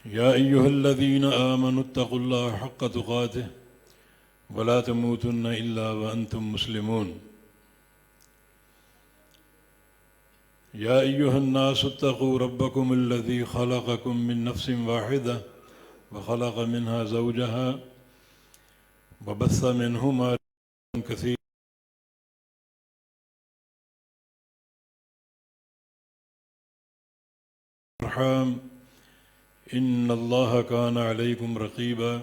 يا أيها الذين آمنوا اتقوا الله حق تقاته ولا تموتن إلا وأنتم مسلمون. يا أيها الناس اتقوا ربكم الذي خلقكم من نفس واحدة وخلق منها زوجها وبث منهما كثيرا الأرحام إن الله كان عليكم رقيبا.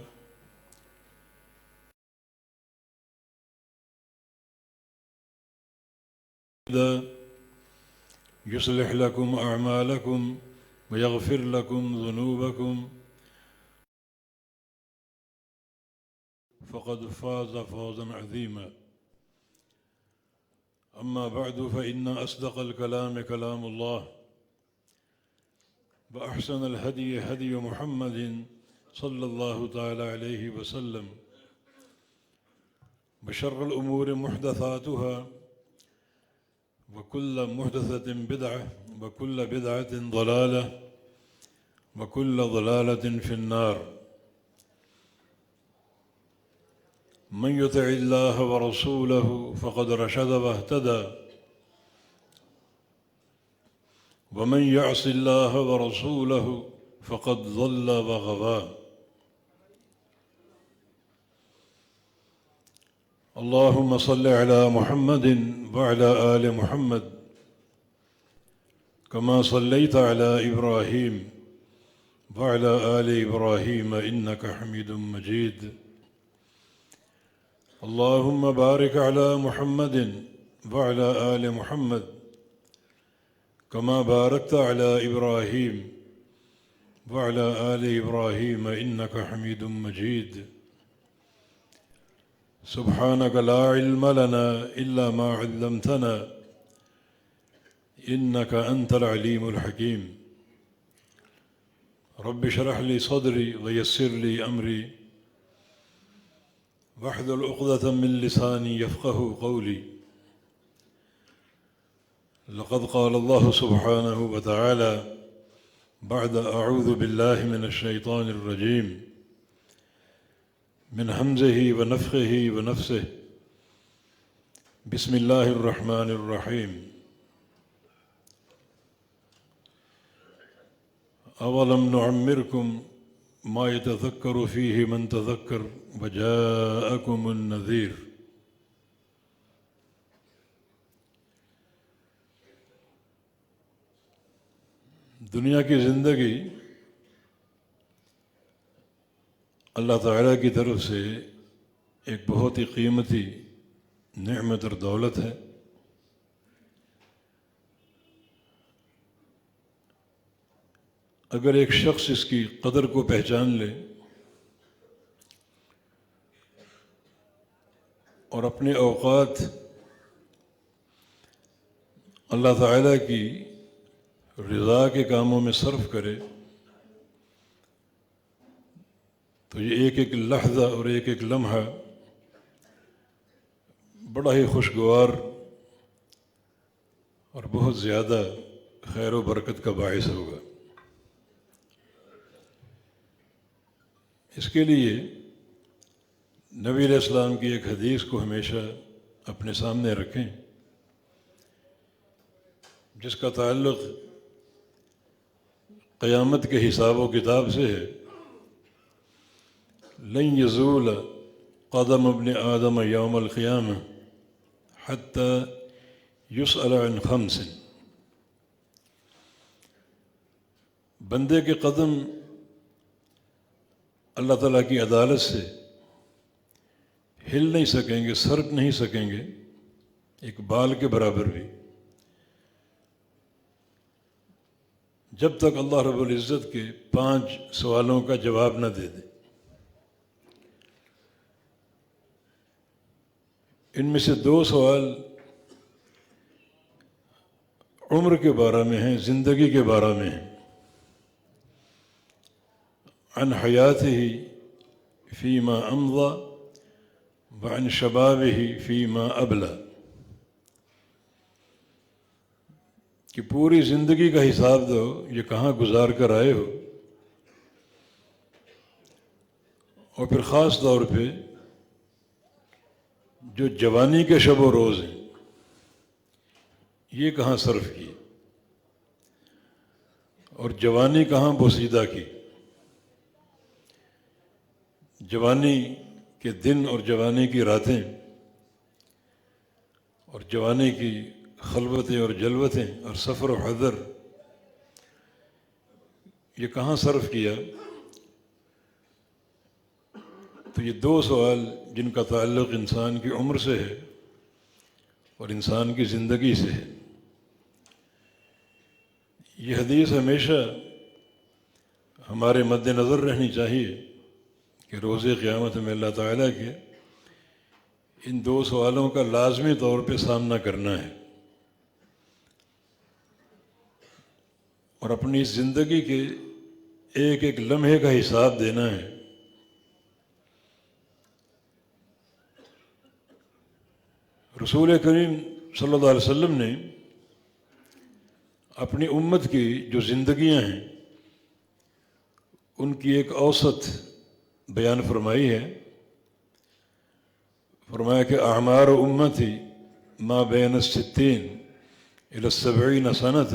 يصلح لكم أعمالكم ويغفر لكم ذنوبكم فقد فاز فوزا عظيما. أما بعد فإن أصدق الكلام كلام الله وأحسن الهدي هدي محمد صلى الله تعالى عليه وسلم وشر الأمور محدثاتها وكل محدثة بدعة وكل بدعة ضلالة وكل ضلالة في النار. من يطع الله ورسوله فقد رشد واهتدى ومن يعص الله ورسوله فقد ضل وغوى. اللهم صل على محمد وعلى آل محمد كما صليت على إبراهيم وعلى آل إبراهيم إنك حميد مجيد. اللهم بارك على محمد وعلى آل محمد كما باركت على إبراهيم وعلى آل إبراهيم إنك حميد مجيد. سبحانك لا علم لنا إلا ما علمتنا إنك أنت العليم الحكيم. رب اشرح لي صدري ويسر لي أمري واحلل عقدة من لساني يفقه قولي. لقد قال الله سبحانه وتعالى بعد أعوذ بالله من الشيطان الرجيم من همزه ونفخه ونفسه بسم الله الرحمن الرحيم. أولم نعمركم ما يتذكر فيه من تذكر وجاءكم النذير. دنیا کی زندگی اللہ تعالیٰ کی طرف سے ایک بہت ہی قیمتی نعمت اور دولت ہے. اگر ایک شخص اس کی قدر کو پہچان لے اور اپنے اوقات اللہ تعالیٰ کی رضا کے کاموں میں صرف کرے تو یہ ایک ایک لحظہ اور ایک ایک لمحہ بڑا ہی خوشگوار اور بہت زیادہ خیر و برکت کا باعث ہوگا. اس کے لیے نبی علیہ السلام کی ایک حدیث کو ہمیشہ اپنے سامنے رکھیں جس کا تعلق قیامت کے حساب و کتاب سے ہے. لن يزول قدم ابن آدم یوم القیامہ حتی یسأل عن خمس. بندے کے قدم اللہ تعالیٰ کی عدالت سے ہل نہیں سکیں گے، سرک نہیں سکیں گے ایک بال کے برابر بھی، جب تک اللہ رب العزت کے 5 سوالوں کا جواب نہ دے دے. ان میں سے 2 سوال عمر کے بارے میں ہیں، زندگی کے بارے میں ہیں. عن حیاتہ فیما امضى وعن شبابہ فیما ابلى. کہ پوری زندگی کا حساب دو، یہ کہاں گزار کر آئے ہو اور پھر خاص طور پہ جو جوانی کے شب و روز ہیں یہ کہاں صرف کی اور جوانی کہاں بوسیدہ کی. جوانی کے دن اور جوانی کی راتیں اور جوانی کی خلوتیں اور جلوتیں اور سفر و حضر یہ کہاں صرف کیا. تو یہ دو سوال جن کا تعلق انسان کی عمر سے ہے اور انسان کی زندگی سے ہے. یہ حدیث ہمیشہ ہمارے مد نظر رہنی چاہیے کہ روز قیامت میں اللہ تعالیٰ کے ان دو سوالوں کا لازمی طور پہ سامنا کرنا ہے اور اپنی اس زندگی کے ایک ایک لمحے کا حساب دینا ہے. رسول کریم صلی اللہ علیہ وسلم نے اپنی امت کی جو زندگیاں ہیں ان کی ایک اوسط بیان فرمائی ہے. فرمایا کہ اعمار امتی ما بین الستین الی السبعین سنۃ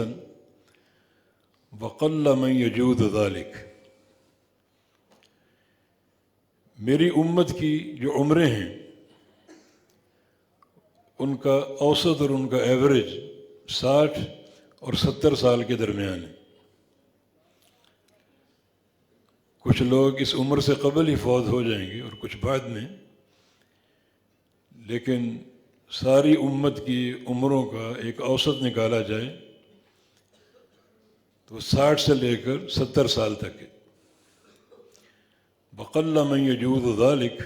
وقل من یجود ذلک. میری امت کی جو عمریں ہیں ان کا اوسط اور ان کا ایوریج 60 اور 70 سال کے درمیان ہے. کچھ لوگ اس عمر سے قبل ہی فوت ہو جائیں گے اور کچھ بعد میں، لیکن ساری امت کی عمروں کا ایک اوسط نکالا جائے تو 60 سے لے کر 70 سال تک ہے. وقل من یجود ذلک،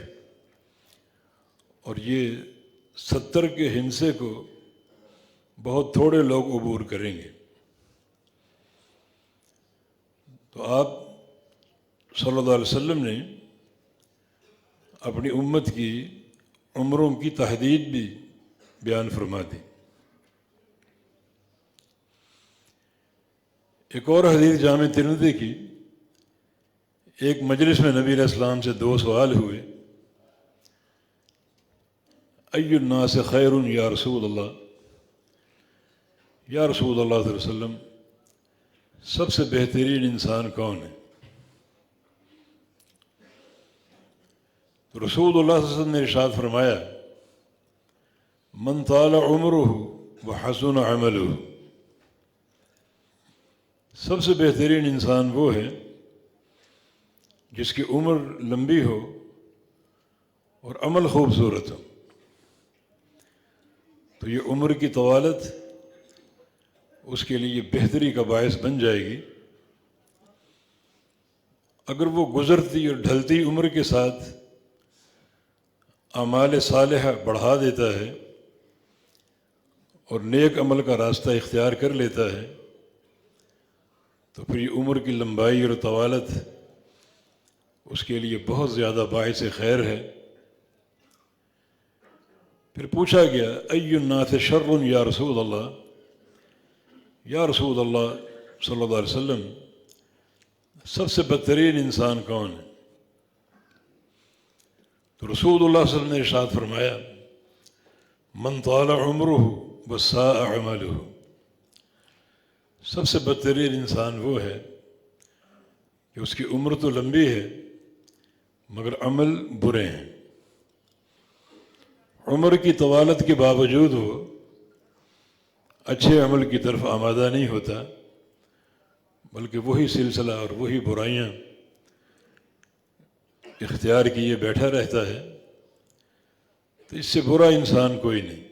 اور یہ 70 کے ہندسے کو بہت تھوڑے لوگ عبور کریں گے. تو آپ صلی اللہ علیہ وسلم نے اپنی امت کی عمروں کی تحدید بھی بیان فرما دی. ایک اور حدیث جامع ترمذی کی، ایک مجلس میں نبی علیہ السلام سے دو سوال ہوئے. ای الناس خیر یا رسول اللہ، یا رسول اللہ صلی اللہ علیہ وسلم سب سے بہترین انسان کون ہے؟ تو رسول اللہ صلی اللہ علیہ وسلم نے ارشاد فرمایا من طال عمرہ وحسن عملہ. سب سے بہترین انسان وہ ہے جس کی عمر لمبی ہو اور عمل خوبصورت ہو. تو یہ عمر کی طوالت اس کے لیے بہتری کا باعث بن جائے گی. اگر وہ گزرتی اور ڈھلتی عمر کے ساتھ اعمال صالحہ بڑھا دیتا ہے اور نیک عمل کا راستہ اختیار کر لیتا ہے تو پھر یہ عمر کی لمبائی اور طوالت اس کے لیے بہت زیادہ باعث خیر ہے. پھر پوچھا گیا ای الناس شر یا رسول اللہ، یا رسول اللہ صلی اللہ علیہ وسلم سب سے بدترین انسان کون ہے؟ تو رسول اللہ صلی اللہ علیہ وسلم نے ارشاد فرمایا من طال عمرہ وساء عملہ. سب سے بدترین انسان وہ ہے کہ اس کی عمر تو لمبی ہے مگر عمل برے ہیں. عمر کی طوالت کے باوجود وہ اچھے عمل کی طرف آمادہ نہیں ہوتا، بلکہ وہی سلسلہ اور وہی برائیاں اختیار کیے بیٹھا رہتا ہے. تو اس سے برا انسان کوئی نہیں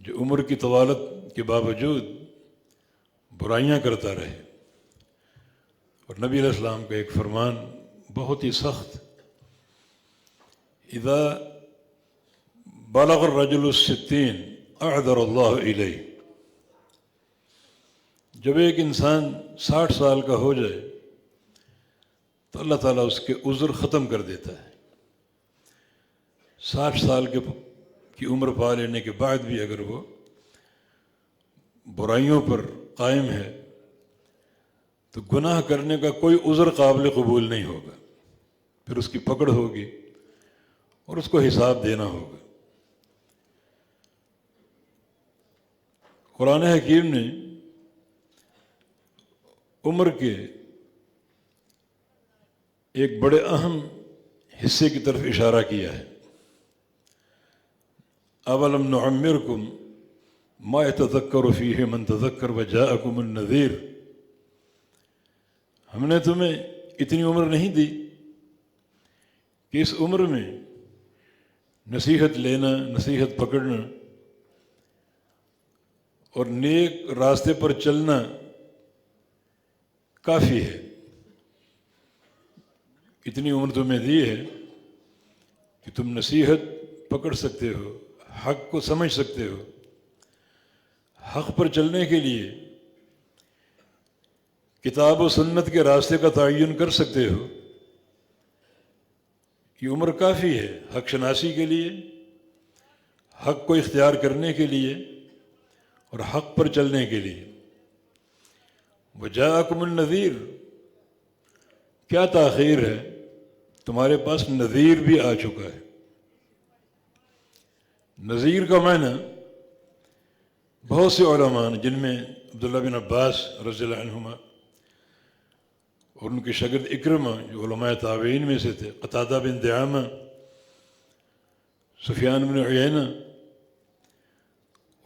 جو عمر کی طوالت کے باوجود برائیاں کرتا رہے. اور نبی علیہ السلام کا ایک فرمان بہت ہی سخت، اذا بلغ الرجل الستین اعذر اللہ الیہ. جب ایک انسان 60 سال کا ہو جائے تو اللہ تعالیٰ اس کے عذر ختم کر دیتا ہے. 60 سال کی عمر پا لینے کے بعد بھی اگر وہ برائیوں پر قائم ہے تو گناہ کرنے کا کوئی عذر قابل قبول نہیں ہوگا. پھر اس کی پکڑ ہوگی اور اس کو حساب دینا ہوگا۔ قرآن حکیم نے عمر کے ایک بڑے اہم حصے کی طرف اشارہ کیا ہے۔ اولم نعمرکم ما یتذکر فیہ من تذکر وجاءکم النذیر، ہم نے تمہیں اتنی عمر نہیں دی کہ اس عمر میں نصیحت لینا، نصیحت پکڑنا اور نیک راستے پر چلنا کافی ہے۔ اتنی عمر تمہیں دی ہے کہ تم نصیحت پکڑ سکتے ہو، حق کو سمجھ سکتے ہو، حق پر چلنے کے لیے کتاب و سنت کے راستے کا تعین کر سکتے ہو۔ یہ عمر کافی ہے حق شناسی کے لیے، حق کو اختیار کرنے کے لیے اور حق پر چلنے کے لیے۔ وجاءکم النذیر، کیا تاخیر ہے، تمہارے پاس نذیر بھی آ چکا ہے۔ نذیر کا معنی بہت سے علماء جن میں عبداللہ بن عباس رضی اللہ عنہما اور ان کے شاگرد اکرمہ جو علماء تابعین میں سے تھے، قتادہ بن دعامہ، سفیان بن عیینہ،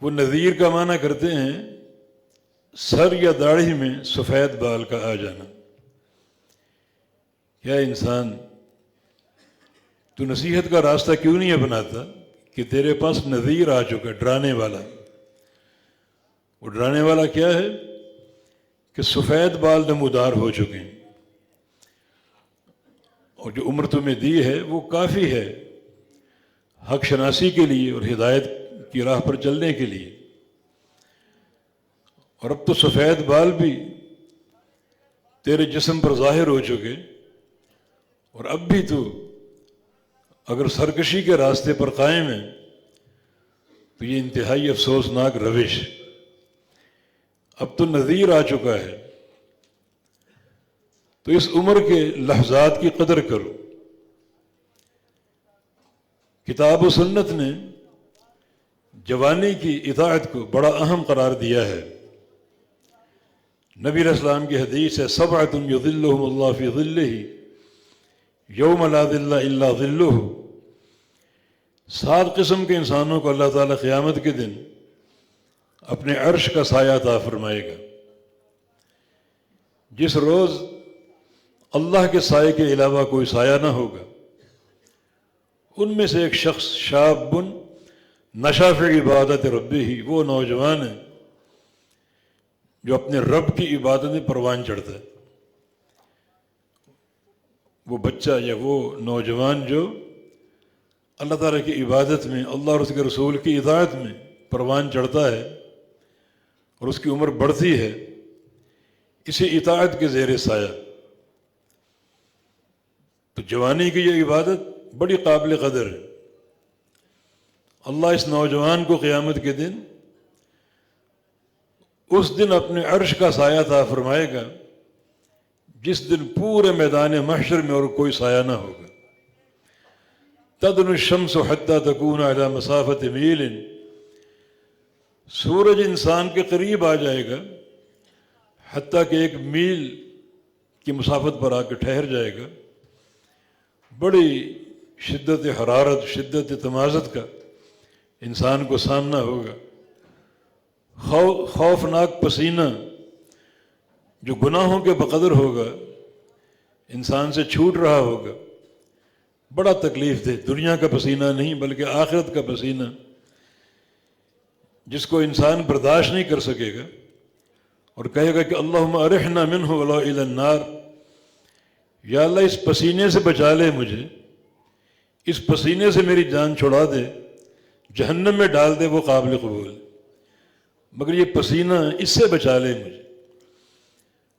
وہ نذیر کا معنی کرتے ہیں سر یا داڑھی میں سفید بال کا آ جانا۔ کیا انسان تو نصیحت کا راستہ کیوں نہیں اپناتا کہ تیرے پاس نذیر آ چکا، ڈرانے والا۔ وہ ڈرانے والا کیا ہے کہ سفید بال نمودار ہو چکے ہیں، اور جو عمر تمہیں دی ہے وہ کافی ہے حق شناسی کے لیے اور ہدایت کی راہ پر چلنے کے لیے۔ اور اب تو سفید بال بھی تیرے جسم پر ظاہر ہو چکے، اور اب بھی تو اگر سرکشی کے راستے پر قائم ہے تو یہ انتہائی افسوسناک روش۔ اب تو نذیر آ چکا ہے، تو اس عمر کے لحظات کی قدر کرو۔ کتاب و سنت نے جوانی کی اطاعت کو بڑا اہم قرار دیا ہے۔ نبی علیہ السلام کی حدیث ہے، سبعۃ یظلھم اللہ فی ظلہ یوم لا ظل الا ظلہ۔ 7 قسم کے انسانوں کو اللہ تعالیٰ قیامت کے دن اپنے عرش کا سایہ عطا فرمائے گا۔ جس روز اللہ کے سائے کے علاوہ کوئی سایہ نہ ہوگا، ان میں سے ایک شخص شاب نشأ فی عبادت ربہ، وہ نوجوان ہے جو اپنے رب کی عبادت میں پروان چڑھتا ہے۔ وہ بچہ یا وہ نوجوان جو اللہ تعالیٰ کی عبادت میں، اللہ اور اس کے رسول کی اطاعت میں پروان چڑھتا ہے اور اس کی عمر بڑھتی ہے اسی اطاعت کے زیر سایہ، تو جوانی کی یہ عبادت بڑی قابل قدر ہے۔ اللہ اس نوجوان کو قیامت کے دن اس دن اپنے عرش کا سایہ عطا فرمائے گا جس دن پورے میدان محشر میں اور کوئی سایہ نہ ہوگا۔ تدنو الشمس حتی تکون علی مسافت میل، سورج انسان کے قریب آ جائے گا حتیٰ کہ 1 میل کی مسافت پر آ کے ٹھہر جائے گا۔ بڑی شدت حرارت، شدت تمازت کا انسان کو سامنا ہوگا۔ خوفناک پسینہ جو گناہوں کے بقدر ہوگا انسان سے چھوٹ رہا ہوگا، بڑا تکلیف دہ، دنیا کا پسینہ نہیں بلکہ آخرت کا پسینہ، جس کو انسان برداشت نہیں کر سکے گا اور کہے گا کہ اللہم ارحنا منہ ولا الی النار، یا اللہ اس پسینے سے بچا لے مجھے، اس پسینے سے میری جان چھڑا دے، جہنم میں ڈال دے، وہ قابل قبول، مگر یہ پسینہ اس سے بچا لے مجھے۔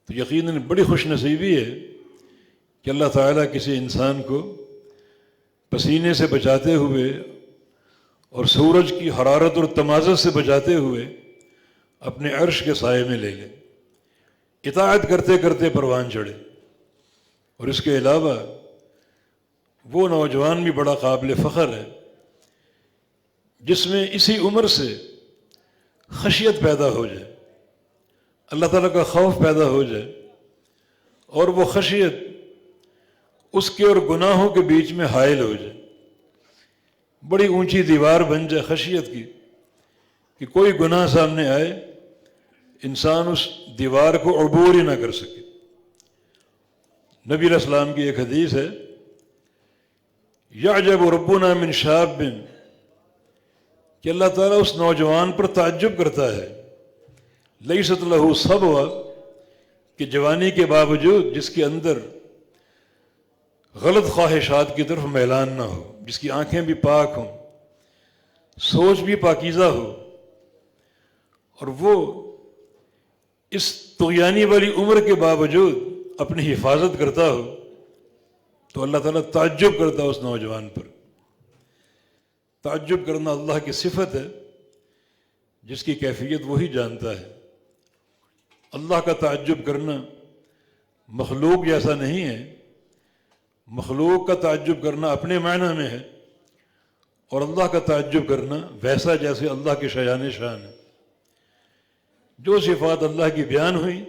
تو یقیناً بڑی خوش نصیبی ہے کہ اللہ تعالیٰ کسی انسان کو پسینے سے بچاتے ہوئے اور سورج کی حرارت اور تمازت سے بچاتے ہوئے اپنے عرش کے سائے میں لے لے، اطاعت کرتے کرتے پروان چڑھے۔ اور اس کے علاوہ وہ نوجوان بھی بڑا قابل فخر ہے جس میں اسی عمر سے خشیت پیدا ہو جائے، اللہ تعالیٰ کا خوف پیدا ہو جائے، اور وہ خشیت اس کے اور گناہوں کے بیچ میں حائل ہو جائے، بڑی اونچی دیوار بن جائے خشیت کی کہ کوئی گناہ سامنے آئے انسان اس دیوار کو عبور ہی نہ کر سکے۔ نبی علیہ السلام کی ایک حدیث ہے، یعجب ربنا من شاب، کہ اللہ تعالیٰ اس نوجوان پر تعجب کرتا ہے، لیست لہ صبوہ، کہ جوانی کے باوجود جس کے اندر غلط خواہشات کی طرف میلان نہ ہو، جس کی آنکھیں بھی پاک ہوں، سوچ بھی پاکیزہ ہو، اور وہ اس طغیانی والی عمر کے باوجود اپنی حفاظت کرتا ہو، تو اللہ تعالیٰ تعجب کرتا ہے اس نوجوان پر۔ تعجب کرنا اللہ کی صفت ہے جس کی کیفیت وہی جانتا ہے۔ اللہ کا تعجب کرنا مخلوق جیسا نہیں ہے، مخلوق کا تعجب کرنا اپنے معنی میں ہے، اور اللہ کا تعجب کرنا ویسا جیسے اللہ کے شایان شان ہے۔ جو صفات اللہ کی بیان ہوئی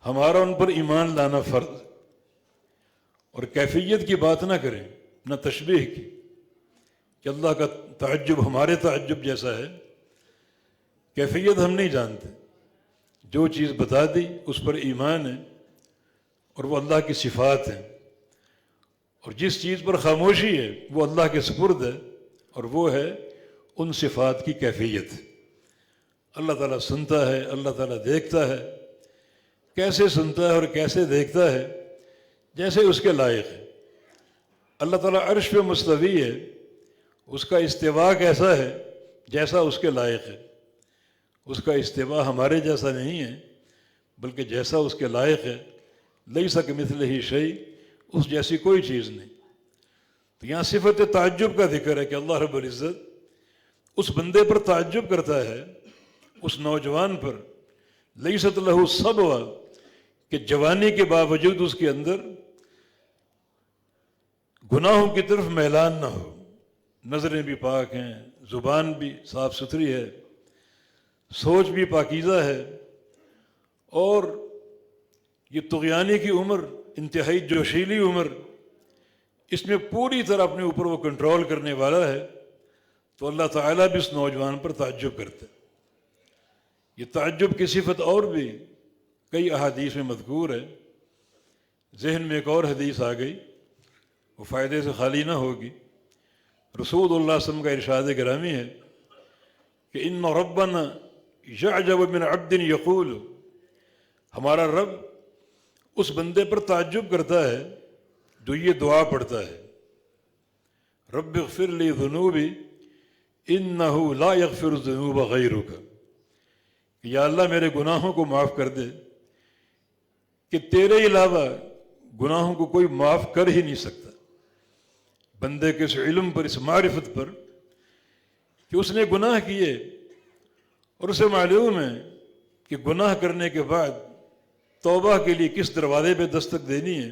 ہمارا ان پر ایمان لانا فرض، اور کیفیت کی بات نہ کریں، نہ تشبیہ کی کہ اللہ کا تعجب ہمارے تعجب جیسا ہے، کیفیت ہم نہیں جانتے۔ جو چیز بتا دی اس پر ایمان ہے، اور وہ اللہ کی صفات ہیں، اور جس چیز پر خاموشی ہے وہ اللہ کے سپرد ہے، اور وہ ہے ان صفات کی کیفیت۔ اللہ تعالیٰ سنتا ہے، اللہ تعالیٰ دیکھتا ہے، کیسے سنتا ہے اور کیسے دیکھتا ہے؟ جیسے اس کے لائق ہے۔ اللہ تعالیٰ عرش پہ مستوی ہے، اس کا استوا کیسا ہے؟ جیسا اس کے لائق ہے۔ اس کا استوا ہمارے جیسا نہیں ہے، بلکہ جیسا اس کے لائق ہے۔ لیس کمثلہ شیء، اس جیسی کوئی چیز نہیں۔ تو یہاں صفت تعجب کا ذکر ہے کہ اللہ رب العزت اس بندے پر تعجب کرتا ہے، اس نوجوان پر، لیست لہ صبوہ، کہ جوانی کے باوجود اس کے اندر گناہوں کی طرف میلان نہ ہو، نظریں بھی پاک ہیں، زبان بھی صاف ستھری ہے، سوچ بھی پاکیزہ ہے، اور یہ طغیانی کی عمر، انتہائی جوشیلی عمر، اس میں پوری طرح اپنے اوپر وہ کنٹرول کرنے والا ہے، تو اللہ تعالیٰ بھی اس نوجوان پر تعجب کرتا ہے۔ یہ تعجب کی صفت اور بھی کئی احادیث میں مذکور ہے۔ ذہن میں ایک اور حدیث آ گئی، وہ فائدے سے خالی نہ ہوگی۔ رسول اللہ صلی اللہ علیہ وسلم کا ارشاد گرامی ہے کہ ان ربنا یعجب من عبد یقول، ہمارا رب اس بندے پر تعجب کرتا ہے جو یہ دعا پڑھتا ہے، رب اغفر لی ذنوبی انہ لا یغفر الذنوب غیرک، یا اللہ میرے گناہوں کو معاف کر دے کہ تیرے علاوہ گناہوں کو کوئی معاف کر ہی نہیں سکتا۔ بندے کے اس علم پر، اس معرفت پر کہ اس نے گناہ کیے، اور اسے معلوم ہے کہ گناہ کرنے کے بعد توبہ کے لیے کس دروازے پہ دستک دینی ہے،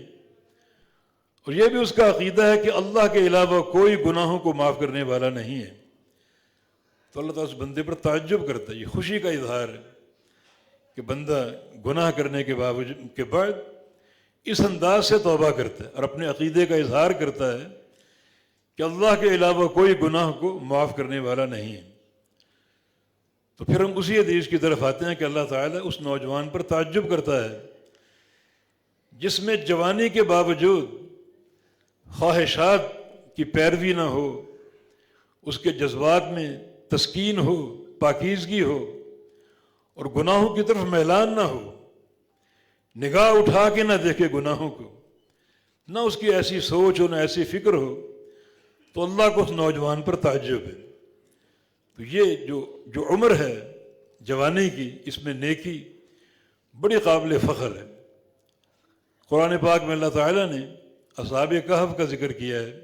اور یہ بھی اس کا عقیدہ ہے کہ اللہ کے علاوہ کوئی گناہوں کو معاف کرنے والا نہیں ہے، تو اللہ تعالیٰ اس بندے پر تعجب کرتا ہے۔ یہ خوشی کا اظہار ہے کہ بندہ گناہ کرنے کے بعد اس انداز سے توبہ کرتا ہے اور اپنے عقیدے کا اظہار کرتا ہے کہ اللہ کے علاوہ کوئی گناہ کو معاف کرنے والا نہیں ہے۔ تو پھر ہم اسی حدیث کی طرف آتے ہیں کہ اللہ تعالیٰ اس نوجوان پر تعجب کرتا ہے جس میں جوانی کے باوجود خواہشات کی پیروی نہ ہو، اس کے جذبات میں تسکین ہو، پاکیزگی ہو، اور گناہوں کی طرف میلان نہ ہو، نگاہ اٹھا کے نہ دیکھے گناہوں کو، نہ اس کی ایسی سوچ ہو، نہ ایسی فکر ہو، تو اللہ کو اس نوجوان پر تعجب ہے۔ تو یہ جو عمر ہے جوانی کی، اس میں نیکی بڑی قابل فخر ہے۔ قرآن پاک میں اللہ تعالیٰ نے اصحاب کہف کا ذکر کیا ہے،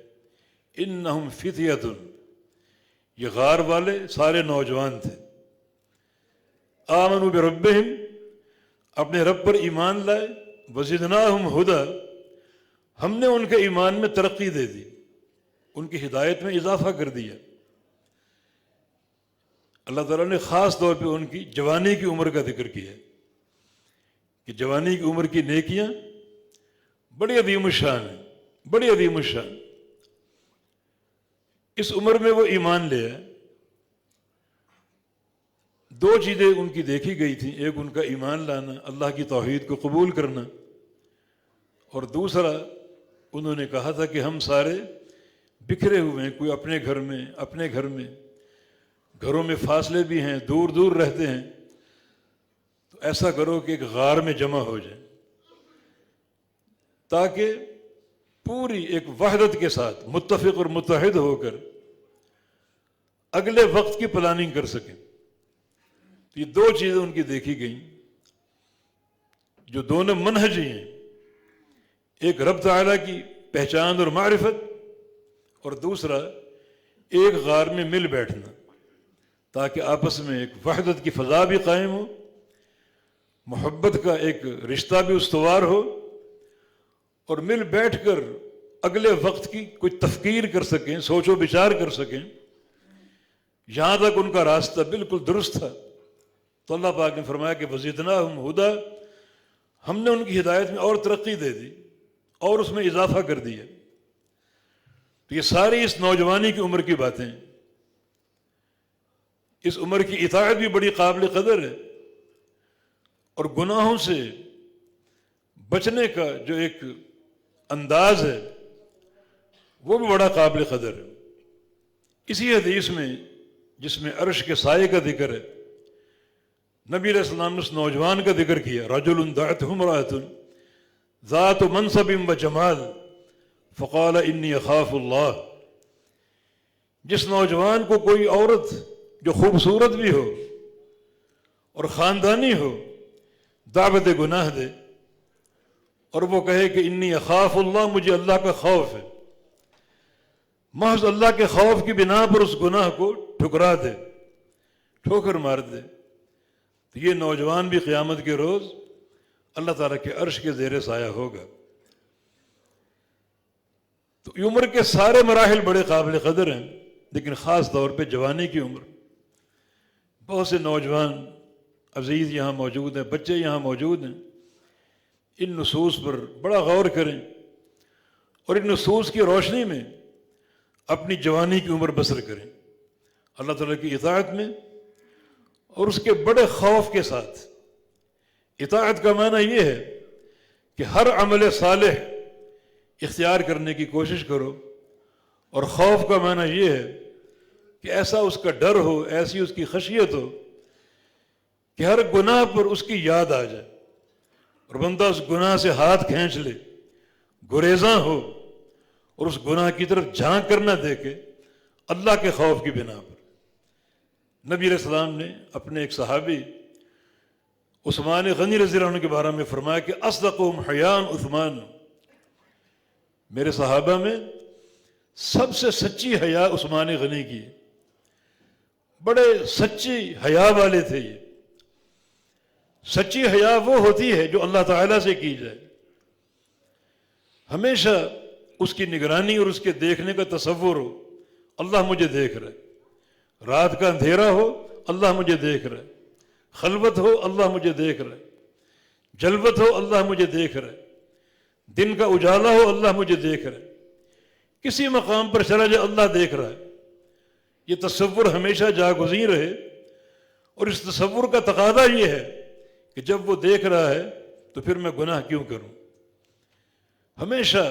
انہم فتیۃ، یہ غار والے سارے نوجوان تھے، آمنوا بربہم، اپنے رب پر ایمان لائے، وزدناہم ہدی، ہم نے ان کے ایمان میں ترقی دے دی، ان کی ہدایت میں اضافہ کر دیا۔ اللہ تعالیٰ نے خاص طور پہ ان کی جوانی کی عمر کا ذکر کیا کہ جوانی کی عمر کی نیکیاں بڑی عظیم الشان ہیں، بڑی عظیم الشان۔ اس عمر میں وہ ایمان لے آئے۔ دو چیزیں ان کی دیکھی گئی تھیں، ایک ان کا ایمان لانا، اللہ کی توحید کو قبول کرنا، اور دوسرا انہوں نے کہا تھا کہ ہم سارے بکھرے ہوئے ہیں، کوئی اپنے گھر میں، گھروں میں فاصلے بھی ہیں، دور دور رہتے ہیں، تو ایسا کرو کہ ایک غار میں جمع ہو جائیں تاکہ پوری ایک وحدت کے ساتھ متفق اور متحد ہو کر اگلے وقت کی پلاننگ کر سکیں۔ تو یہ دو چیزیں ان کی دیکھی گئیں جو دونوں منہجی ہیں، ایک رب تعالیٰ کی پہچان اور معرفت، اور دوسرا ایک غار میں مل بیٹھنا تاکہ آپس میں ایک وحدت کی فضا بھی قائم ہو، محبت کا ایک رشتہ بھی استوار ہو، اور مل بیٹھ کر اگلے وقت کی کچھ تفکیر کر سکیں، سوچ و بچار کر سکیں۔ یہاں تک ان کا راستہ بالکل درست تھا، تو اللہ پاک نے فرمایا کہ وزدناہم ھدا، ہم نے ان کی ہدایت میں اور ترقی دے دی اور اس میں اضافہ کر دیا۔ تو یہ ساری اس نوجوانی کی عمر کی باتیں ہیں۔ اس عمر کی اطاعت بھی بڑی قابل قدر ہے، اور گناہوں سے بچنے کا جو ایک انداز ہے وہ بھی بڑا قابل قدر ہے۔ اسی حدیث میں جس میں عرش کے سائے کا ذکر ہے، نبی علیہ السلام نے اس نوجوان کا ذکر کیا، رجل دعته امرأة ذات منصب و جمال فقال انی اخاف اللہ۔ جس نوجوان کو کوئی عورت جو خوبصورت بھی ہو اور خاندانی ہو دعوت گناہ دے اور وہ کہے کہ انی اخاف اللہ، مجھے اللہ کا خوف ہے، محض اللہ کے خوف کی بنا پر اس گناہ کو ٹھکرا دے، ٹھوکر مار دے، تو یہ نوجوان بھی قیامت کے روز اللہ تعالیٰ کے عرش کے زیر سایہ ہوگا۔ تو یہ عمر کے سارے مراحل بڑے قابل قدر ہیں، لیکن خاص طور پہ جوانی کی عمر۔ بہت سے نوجوان عزیز یہاں موجود ہیں، بچے یہاں موجود ہیں، ان نصوص پر بڑا غور کریں اور ان نصوص کی روشنی میں اپنی جوانی کی عمر بسر کریں، اللہ تعالیٰ کی اطاعت میں اور اس کے بڑے خوف کے ساتھ۔ اطاعت کا معنی یہ ہے کہ ہر عمل صالح اختیار کرنے کی کوشش کرو، اور خوف کا معنی یہ ہے کہ ایسا اس کا ڈر ہو، ایسی اس کی خشیت ہو کہ ہر گناہ پر اس کی یاد آ جائے اور بندہ اس گناہ سے ہاتھ کھینچ لے، گریزاں ہو، اور اس گناہ کی طرف جھانک کر نہ دیکھے اللہ کے خوف کی بنا پر۔ نبی علیہ السلام نے اپنے ایک صحابی عثمان غنی رضی اللہ عنہ کے بارے میں فرمایا کہ اصدقہم حیاء عثمان، میرے صحابہ میں سب سے سچی حیا عثمان غنی کی، بڑے سچی حیا والے تھے۔ یہ سچی حیا وہ ہوتی ہے جو اللہ تعالیٰ سے کی جائے، ہمیشہ اس کی نگرانی اور اس کے دیکھنے کا تصور ہو، اللہ مجھے دیکھ رہا ہے، رات کا اندھیرا ہو اللہ مجھے دیکھ رہا ہے، خلوت ہو اللہ مجھے دیکھ رہا ہے، جلوت ہو اللہ مجھے دیکھ رہا ہے، دن کا اجالا ہو اللہ مجھے دیکھ رہا ہے، کسی مقام پر چلا جائے اللہ دیکھ رہا ہے۔ یہ تصور ہمیشہ جاگزین رہے، اور اس تصور کا تقاضا یہ ہے کہ جب وہ دیکھ رہا ہے تو پھر میں گناہ کیوں کروں۔ ہمیشہ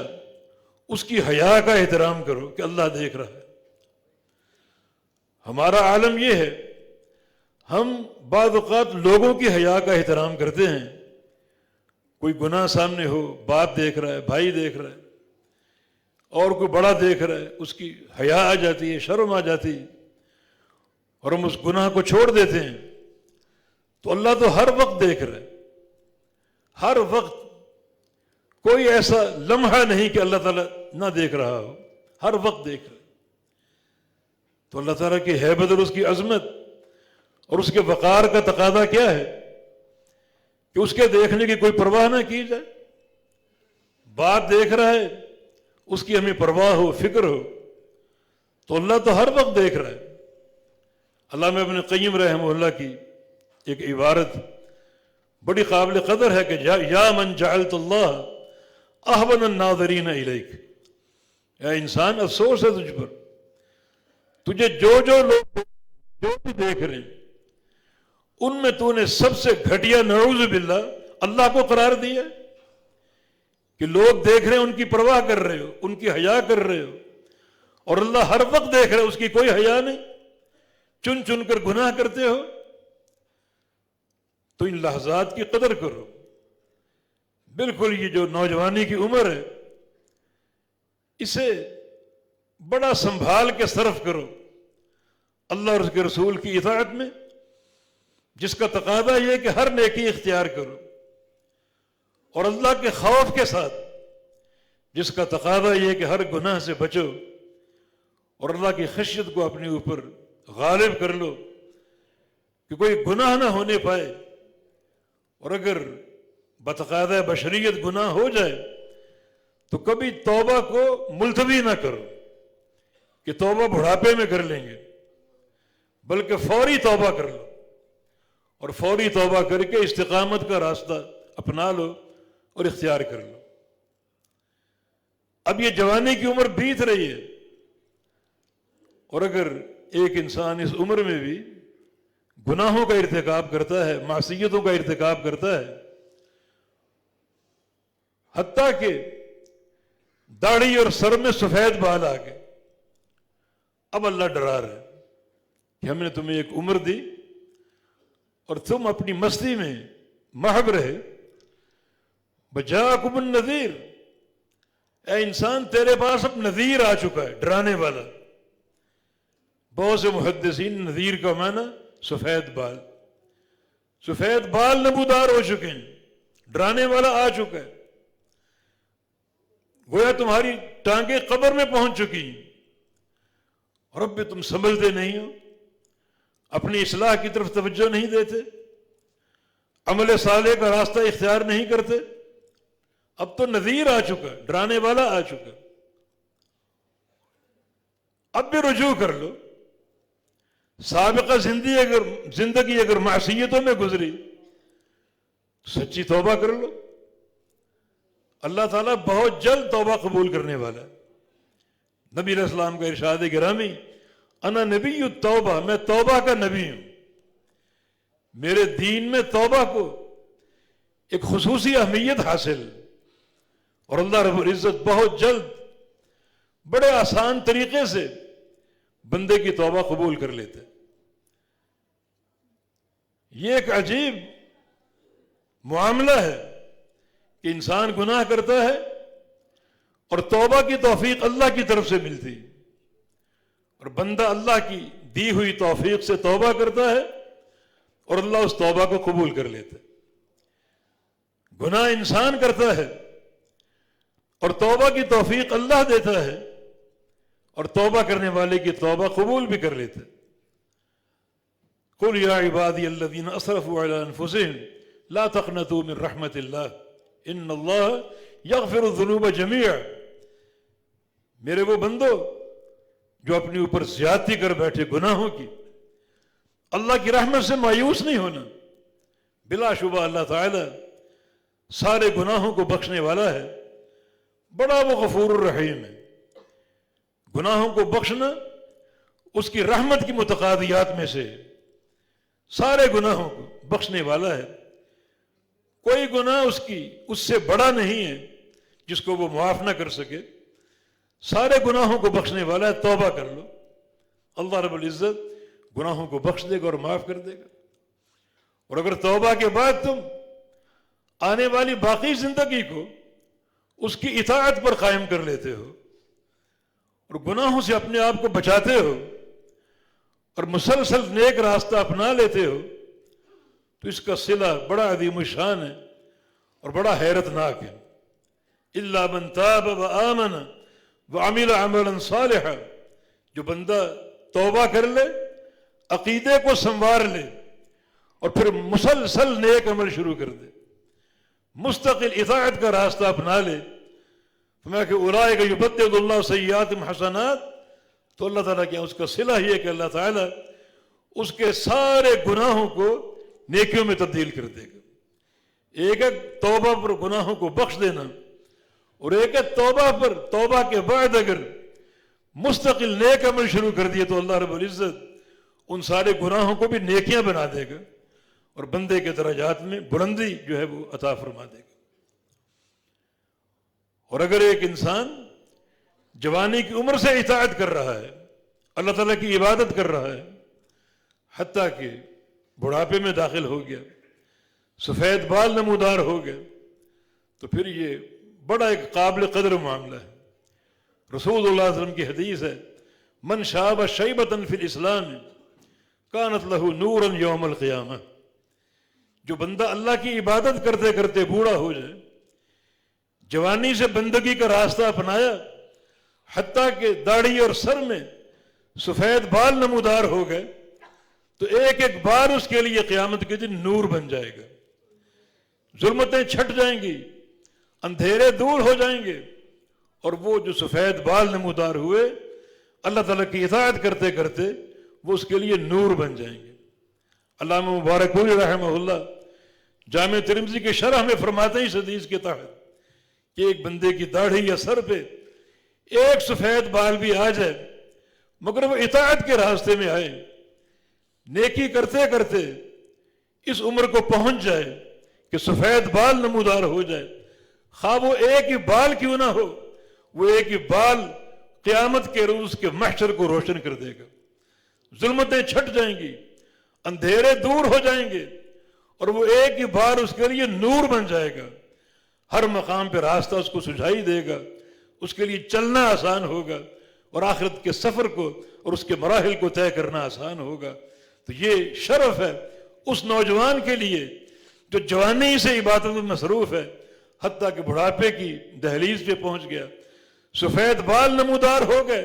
اس کی حیا کا احترام کرو کہ اللہ دیکھ رہا ہے۔ ہمارا عالم یہ ہے، ہم بعض اوقات لوگوں کی حیا کا احترام کرتے ہیں، کوئی گناہ سامنے ہو، باپ دیکھ رہا ہے، بھائی دیکھ رہا ہے، اور کوئی بڑا دیکھ رہا ہے، اس کی حیا آ جاتی ہے، شرم آ جاتی ہے، اور ہم اس گناہ کو چھوڑ دیتے ہیں۔ تو اللہ تو ہر وقت دیکھ رہا ہے، ہر وقت، کوئی ایسا لمحہ نہیں کہ اللہ تعالیٰ نہ دیکھ رہا ہو، ہر وقت دیکھ رہا ہے۔ تو اللہ تعالیٰ کی ہیبت اور اس کی عظمت اور اس کے وقار کا تقاضا کیا ہے کہ اس کے دیکھنے کی کوئی پرواہ نہ کی جائے، بات دیکھ رہا ہے، اس کی ہمیں پرواہ ہو، فکر ہو، تو اللہ تو ہر وقت دیکھ رہا ہے۔ علامہ ابن قیم رحمہ اللہ کی ایک عبارت بڑی قابل قدر ہے کہ یا من جعلت اللہ احون الناظرین الیک، اے انسان افسوس ہے تجھ پر، تجھے جو لوگ جو بھی دیکھ رہے ہیں ان میں تو نے سب سے گھٹیا نعوذ باللہ اللہ کو قرار دیا کہ لوگ دیکھ رہے ہیں، ان کی پرواہ کر رہے ہو، ان کی حیا کر رہے ہو، اور اللہ ہر وقت دیکھ رہے، اس کی کوئی حیا نہیں، چن چن کر گناہ کرتے ہو۔ تو ان لحظات کی قدر کرو۔ بالکل یہ جو نوجوانی کی عمر ہے اسے بڑا سنبھال کے صرف کرو اللہ اور اس کے رسول کی اطاعت میں، جس کا تقاضا یہ کہ ہر نیکی اختیار کرو، اور اللہ کے خوف کے ساتھ جس کا تقاضا یہ کہ ہر گناہ سے بچو اور اللہ کی خشیت کو اپنے اوپر غالب کر لو کہ کوئی گناہ نہ ہونے پائے، اور اگر بتقاضۂ بشریت گناہ ہو جائے تو کبھی توبہ کو ملتوی نہ کرو کہ توبہ بڑھاپے میں کر لیں گے، بلکہ فوری توبہ کر لو، اور فوری توبہ کر کے استقامت کا راستہ اپنا لو اور اختیار کر لو۔ اب یہ جوانی کی عمر بیت رہی ہے، اور اگر ایک انسان اس عمر میں بھی گناہوں کا ارتکاب کرتا ہے، معصیتوں کا ارتکاب کرتا ہے، حتیٰ کہ داڑھی اور سر میں سفید بال آ گئے، اب اللہ ڈرا رہا ہے کہ ہم نے تمہیں ایک عمر دی اور تم اپنی مستی میں محو رہے۔ بجاکم النذیر، اے انسان تیرے پاس اب نذیر آ چکا ہے، ڈرانے والا۔ بہت سے محدثین نذیر کا معنی سفید بال، سفید بال نمودار ہو چکے ہیں، ڈرانے والا آ چکا ہے، گویا تمہاری ٹانگیں قبر میں پہنچ چکی ہیں، اور اب بھی تم سنبھلتے نہیں ہو، اپنی اصلاح کی طرف توجہ نہیں دیتے، عمل صالح کا راستہ اختیار نہیں کرتے۔ اب تو نذیر آ چکا، ڈرانے والا آ چکا، اب بھی رجوع کر لو۔ سابقہ زندگی اگر معصیتوں میں گزری تو سچی توبہ کر لو، اللہ تعالیٰ بہت جلد توبہ قبول کرنے والا ہے۔ نبی علیہ السلام کا ارشاد گرامی، انا نبی التوبہ، میں توبہ کا نبی ہوں، میرے دین میں توبہ کو ایک خصوصی اہمیت حاصل، اور اللہ رب العزت بہت جلد بڑے آسان طریقے سے بندے کی توبہ قبول کر لیتے۔ یہ ایک عجیب معاملہ ہے کہ انسان گناہ کرتا ہے اور توبہ کی توفیق اللہ کی طرف سے ملتی، اور بندہ اللہ کی دی ہوئی توفیق سے توبہ کرتا ہے اور اللہ اس توبہ کو قبول کر لیتا ہے۔ گناہ انسان کرتا ہے اور توبہ کی توفیق اللہ دیتا ہے، اور توبہ کرنے والے کی توبہ قبول بھی کر لیتے۔ قل یا عبادی الذین اسرفوا علی انفسہم لا تقنطوا من رحمت اللہ ان اللہ یغفر الذنوب جميعا، میرے وہ بندو جو اپنے اوپر زیادتی کر بیٹھے گناہوں کی، اللہ کی رحمت سے مایوس نہیں ہونا۔ بلا شبہ اللہ تعالی سارے گناہوں کو بخشنے والا ہے، بڑا وہ غفور الرحیم ہے۔ گناہوں کو بخشنا اس کی رحمت کی متقاضیات میں سے، سارے گناہوں کو بخشنے والا ہے، کوئی گناہ اس سے بڑا نہیں ہے جس کو وہ معاف نہ کر سکے، سارے گناہوں کو بخشنے والا ہے۔ توبہ کر لو، اللہ رب العزت گناہوں کو بخش دے گا اور معاف کر دے گا۔ اور اگر توبہ کے بعد تم آنے والی باقی زندگی کو اس کی اطاعت پر قائم کر لیتے ہو اور گناہوں سے اپنے آپ کو بچاتے ہو اور مسلسل نیک راستہ اپنا لیتے ہو، تو اس کا صلہ بڑا عظیم الشان ہے اور بڑا حیرت ناک ہے۔ الا من تاب وآمن وعمل عملا صالحا، جو بندہ توبہ کر لے، عقیدے کو سنوار لے اور پھر مسلسل نیک عمل شروع کر دے، مستقل اطاعت کا راستہ اپنا لے، فرمایا کہ اولئک یبدل اللہ سیئاتہم حسنات، تو اللہ تعالیٰ کیا اس کا صلہ یہ ہے کہ اللہ تعالیٰ اس کے سارے گناہوں کو نیکیوں میں تبدیل کر دے گا۔ ایک ہے توبہ پر گناہوں کو بخش دینا، اور ایک ہے توبہ پر، توبہ کے بعد اگر مستقل نیک عمل شروع کر دیے تو اللہ رب العزت ان سارے گناہوں کو بھی نیکیاں بنا دے گا اور بندے کے درجات میں بلندی جو ہے وہ عطا فرما دے گا۔ اور اگر ایک انسان جوانی کی عمر سے اطاعت کر رہا ہے، اللہ تعالیٰ کی عبادت کر رہا ہے، حتیٰ کہ بڑھاپے میں داخل ہو گیا، سفید بال نمودار ہو گیا، تو پھر یہ بڑا ایک قابل قدر معاملہ ہے۔ رسول اللہ صلی اللہ علیہ وسلم کی حدیث ہے، من شاب شیبۃ فی الاسلام کانت لہ نورا یوم القیامہ، جو بندہ اللہ کی عبادت کرتے کرتے بوڑھا ہو جائے، جوانی سے بندگی کا راستہ اپنایا، حتیٰ کہ داڑھی اور سر میں سفید بال نمودار ہو گئے، تو ایک ایک بار اس کے لیے قیامت کے دن نور بن جائے گا، ظلمتیں چھٹ جائیں گی، اندھیرے دور ہو جائیں گے، اور وہ جو سفید بال نمودار ہوئے اللہ تعالیٰ کی اطاعت کرتے کرتے وہ اس کے لیے نور بن جائیں گے۔ علامہ مبارکپوری رحمہ اللہ جامع ترمذی کے شرح میں فرماتے ہیں اس حدیث کے تحت کہ ایک بندے کی داڑھی یا سر پہ ایک سفید بال بھی آ جائے مگر وہ اطاعت کے راستے میں آئے، نیکی کرتے کرتے اس عمر کو پہنچ جائے کہ سفید بال نمودار ہو جائے، خواہ وہ ایک ہی بال کیوں نہ ہو، وہ ایک ہی بال قیامت کے روز کے محشر کو روشن کر دے گا، ظلمتیں چھٹ جائیں گی، اندھیرے دور ہو جائیں گے، اور وہ ایک ہی بار اس کے لیے نور بن جائے گا، ہر مقام پہ راستہ اس کو سجھائی دے گا، اس کے لیے چلنا آسان ہوگا، اور آخرت کے سفر کو اور اس کے مراحل کو طے کرنا آسان ہوگا۔ تو یہ شرف ہے اس نوجوان کے لیے جو جوانی سے عبادت میں مصروف ہے، حتیٰ کہ بڑھاپے کی دہلیز پہ پہنچ گیا، سفید بال نمودار ہو گئے،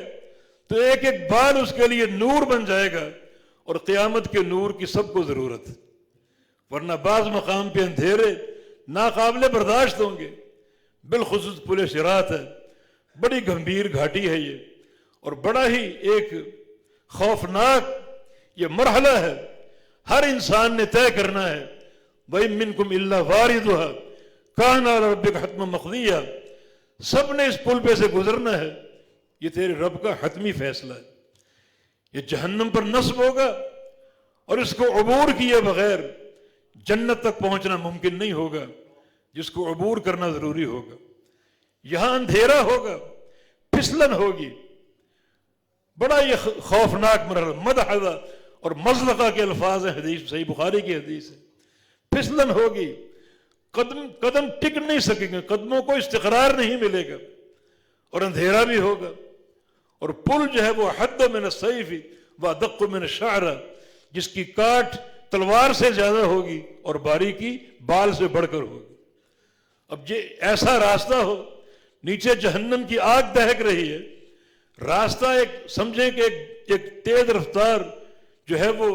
تو ایک ایک بال اس کے لیے نور بن جائے گا، اور قیامت کے نور کی سب کو ضرورت ہے، ورنہ بعض مقام پہ اندھیرے ناقابل برداشت ہوں گے، بالخصوص پل صراط ہے، بڑی گمبھیر گھاٹی ہے یہ، اور بڑا ہی ایک خوفناک یہ مرحلہ ہے، ہر انسان نے طے کرنا ہے، وَإِن مِّنكُمْ إِلَّا وَارِدُهَا كَانَ عَلَى رَبِّكَ حَتْمًا مَقْضِيًّا، سب نے اس پل پہ سے گزرنا ہے، یہ تیرے رب کا حتمی فیصلہ ہے، یہ جہنم پر نصب ہوگا، اور اس کو عبور کیے بغیر جنت تک پہنچنا ممکن نہیں ہوگا، جس کو عبور کرنا ضروری ہوگا۔ یہاں اندھیرا ہوگا، پھسلن ہوگی، بڑا یہ خوفناک مرحلہ، مدحضہ اور مزلقہ کے الفاظ ہیں، حدیث صحیح بخاری کی حدیث ہے، پھسلن ہوگی، قدم ٹک نہیں سکیں گے، قدموں کو استقرار نہیں ملے گا، اور اندھیرا بھی ہوگا، اور پل جو ہے وہ حد من السیف وادق من الشعر، جس کی کاٹ تلوار سے زیادہ ہوگی اور باریکی بال سے بڑھ کر ہوگی۔ اب یہ ایسا راستہ ہو، نیچے جہنم کی آگ دہک رہی ہے، راستہ ایک سمجھیں کہ ایک تیز رفتار جو ہے وہ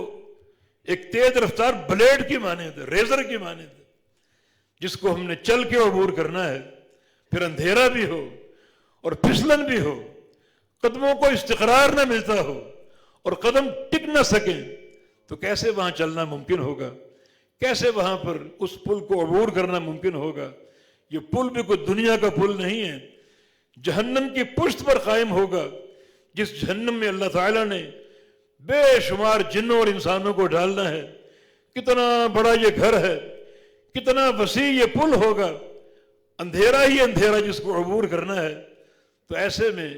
ایک تیز رفتار بلیڈ کی مانند ہے، ریزر کی مانند ہے، جس کو ہم نے چل کے عبور کرنا ہے، پھر اندھیرا بھی ہو اور پھسلن بھی ہو، قدموں کو استقرار نہ ملتا ہو اور قدم ٹک نہ سکیں، تو کیسے وہاں چلنا ممکن ہوگا، کیسے وہاں پر اس پل کو عبور کرنا ممکن ہوگا؟ یہ پل بھی کوئی دنیا کا پل نہیں ہے، جہنم کی پشت پر قائم ہوگا، جس جہنم میں اللہ تعالیٰ نے بے شمار جنوں اور انسانوں کو ڈالنا ہے، کتنا بڑا یہ گھر ہے، کتنا وسیع یہ پل ہوگا، اندھیرا ہی اندھیرا جس کو عبور کرنا ہے، تو ایسے میں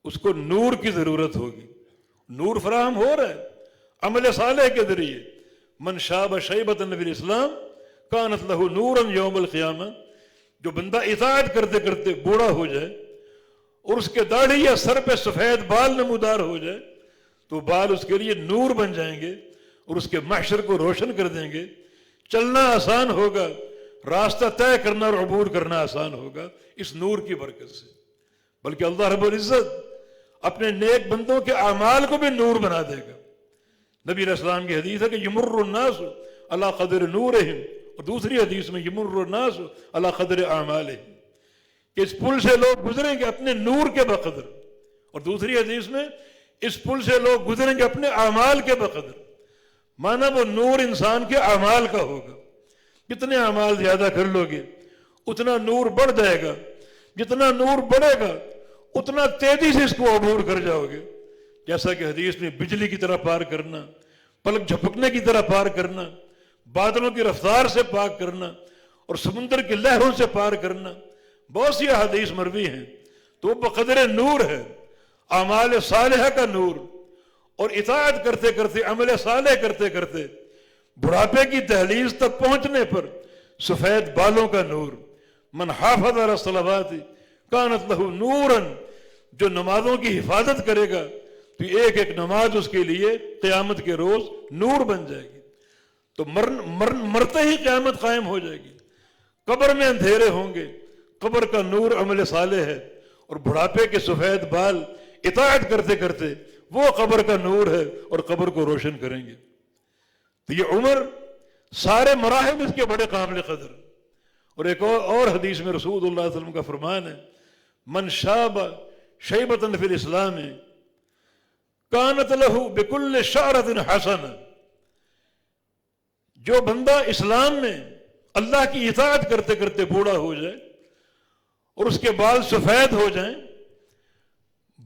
اس کو نور کی ضرورت ہوگی۔ نور فراہم ہو رہا ہے عمل صالح کے ذریعے، من شاب شیبۃ فی الاسلام کانت لہ نورا یوم القیامہ، جو بندہ اطاعت کرتے کرتے بوڑھا ہو جائے اور اس کے داڑھی یا سر پہ سفید بال نمودار ہو جائے، تو بال اس کے لیے نور بن جائیں گے اور اس کے محشر کو روشن کر دیں گے، چلنا آسان ہوگا، راستہ طے کرنا اور عبور کرنا آسان ہوگا اس نور کی برکت سے۔ بلکہ اللہ رب العزت اپنے نیک بندوں کے اعمال کو بھی نور بنا دے گا۔ نبی علیہ السلام کی حدیث ہے کہ یمر الناس علی قدر نورہم، اور دوسری حدیث میں یمر الناس علی قدر اعمالہم، کہ اس پل سے لوگ گزریں گے اپنے نور کے بقدر، اور دوسری حدیث میں اس پل سے لوگ گزریں گے اپنے اعمال کے بقدر، مانا وہ نور انسان کے اعمال کا ہوگا، جتنے اعمال زیادہ کر لو گے اتنا نور بڑھ جائے گا، جتنا نور بڑھے گا اتنا تیزی سے اس کو عبور کر جاؤ گے، جیسا کہ حدیث میں بجلی کی طرح پار کرنا، پلک جھپکنے کی طرح پار کرنا، بادلوں کی رفتار سے پار کرنا اور سمندر کی لہروں سے پار کرنا، بہت سی احادیث مروی ہیں۔ تو وہ بقدر نور ہے، اعمال صالحہ کا نور، اور اطاعت کرتے کرتے، عمل صالح کرتے کرتے بڑھاپے کی دہلیز تک پہنچنے پر سفید بالوں کا نور۔ من حافظ علی الصلوات کانت لہ نورا، جو نمازوں کی حفاظت کرے گا تو ایک ایک نماز اس کے لیے قیامت کے روز نور بن جائے گی۔ تو مرتے ہی قیامت قائم ہو جائے گی، قبر میں اندھیرے ہوں گے، قبر کا نور عمل صالح ہے، اور بڑھاپے کے سفید بال اطاعت کرتے کرتے وہ قبر کا نور ہے اور قبر کو روشن کریں گے۔ تو یہ عمر سارے مراحل اس کے بڑے قابل قدر۔ اور ایک اور حدیث میں رسول اللہ صلی اللہ علیہ وسلم کا فرمان ہے، من شاب شیبۃ فی الاسلام کانت لہ بکل شعرۃ حسنہ، جو بندہ اسلام میں اللہ کی اطاعت کرتے کرتے بوڑھا ہو جائے اور اس کے بال سفید ہو جائیں،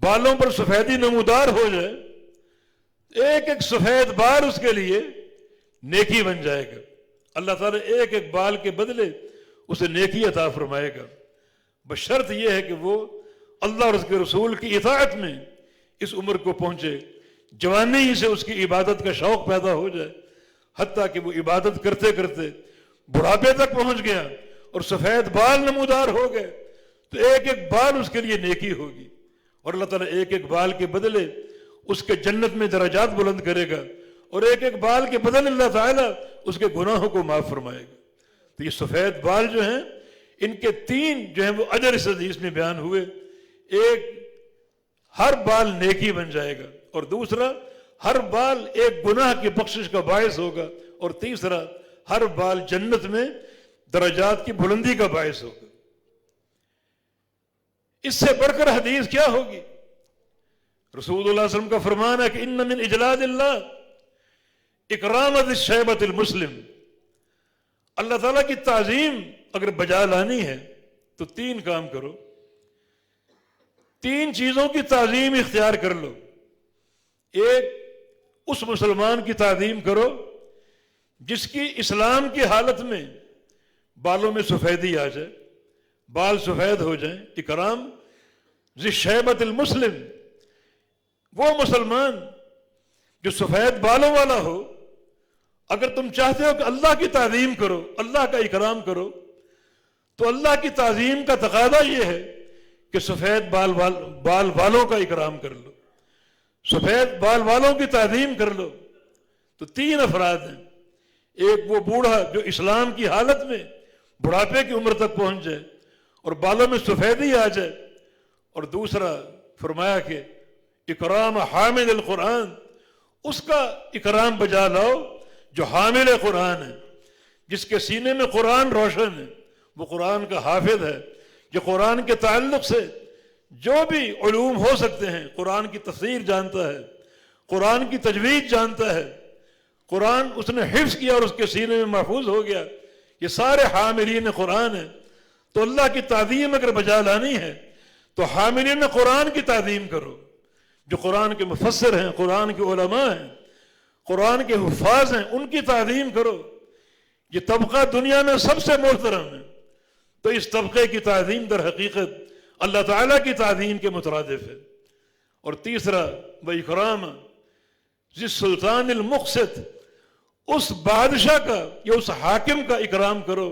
بالوں پر سفیدی نمودار ہو جائے، ایک ایک سفید بال اس کے لیے نیکی بن جائے گا۔ اللہ تعالیٰ ایک ایک بال کے بدلے اسے نیکی عطا فرمائے گا، بشرط یہ ہے کہ وہ اللہ اور اس کے رسول کی اطاعت میں اس عمر کو پہنچے، جوانی ہی سے اس کی عبادت کا شوق پیدا ہو جائے، حتیٰ کہ وہ عبادت کرتے کرتے بڑھاپے تک پہنچ گیا اور سفید بال نمودار ہو گئے، تو ایک ایک بال اس کے لیے نیکی ہوگی، اور اللہ تعالیٰ ایک ایک بال کے بدلے اس کے جنت میں درجات بلند کرے گا، اور ایک ایک بال کے بدلے اللہ تعالیٰ اس کے گناہوں کو معاف فرمائے گا۔ تو یہ سفید بال جو ہیں، ان کے تین جو ہیں وہ اجر اس حدیث میں بیان ہوئے، ایک ہر بال نیکی بن جائے گا، اور دوسرا ہر بال ایک گناہ کی بخشش کا باعث ہوگا، اور تیسرا ہر بال جنت میں درجات کی بلندی کا باعث ہوگا۔ اس سے بڑھ کر حدیث کیا ہوگی؟ رسول اللہ صلی اللہ علیہ وسلم کا فرمان ہے کہ ان من اجلال اللہ اکرام ذی الشیبۃ المسلم، اللہ تعالیٰ کی تعظیم اگر بجا لانی ہے تو تین کام کرو، تین چیزوں کی تعظیم اختیار کر لو۔ ایک، اس مسلمان کی تعظیم کرو جس کی اسلام کی حالت میں بالوں میں سفیدی آ جائے، بال سفید ہو جائیں، اکرام ذی شیبۃ المسلم، وہ مسلمان جو سفید بالوں والا ہو۔ اگر تم چاہتے ہو کہ اللہ کی تعظیم کرو، اللہ کا اکرام کرو، تو اللہ کی تعظیم کا تقاضا یہ ہے کہ سفید بال والوں کا اکرام کر لو، سفید بال والوں کی تعظیم کر لو۔ تو تین افراد ہیں، ایک وہ بوڑھا جو اسلام کی حالت میں بڑھاپے کی عمر تک پہنچ جائے اور بالوں میں سفیدی آ جائے، اور دوسرا فرمایا کہ اکرام حامل القرآن، اس کا اکرام بجا لاؤ جو حامل قرآن ہے، جس کے سینے میں قرآن روشن ہے، وہ قرآن کا حافظ ہے، جو قرآن کے تعلق سے جو بھی علوم ہو سکتے ہیں، قرآن کی تفسیر جانتا ہے، قرآن کی تجوید جانتا ہے، قرآن اس نے حفظ کیا اور اس کے سینے میں محفوظ ہو گیا، یہ سارے حاملین قرآن ہیں۔ تو اللہ کی تعظیم اگر بجا لانی ہے تو حاملین قرآن کی تعظیم کرو، جو قرآن کے مفسر ہیں، قرآن کے علماء ہیں، قرآن کے حفاظ ہیں، ان کی تعظیم کرو۔ یہ طبقہ دنیا میں سب سے محترم ہے، تو اس طبقے کی تعظیم در حقیقت اللہ تعالیٰ کی تعظیم کے مترادف ہے۔ اور تیسرا، وَإِكْرَامَ ذِي السُّلْطَانِ الْمُقْسِطِ، اس بادشاہ کا یا اس حاکم کا اکرام کرو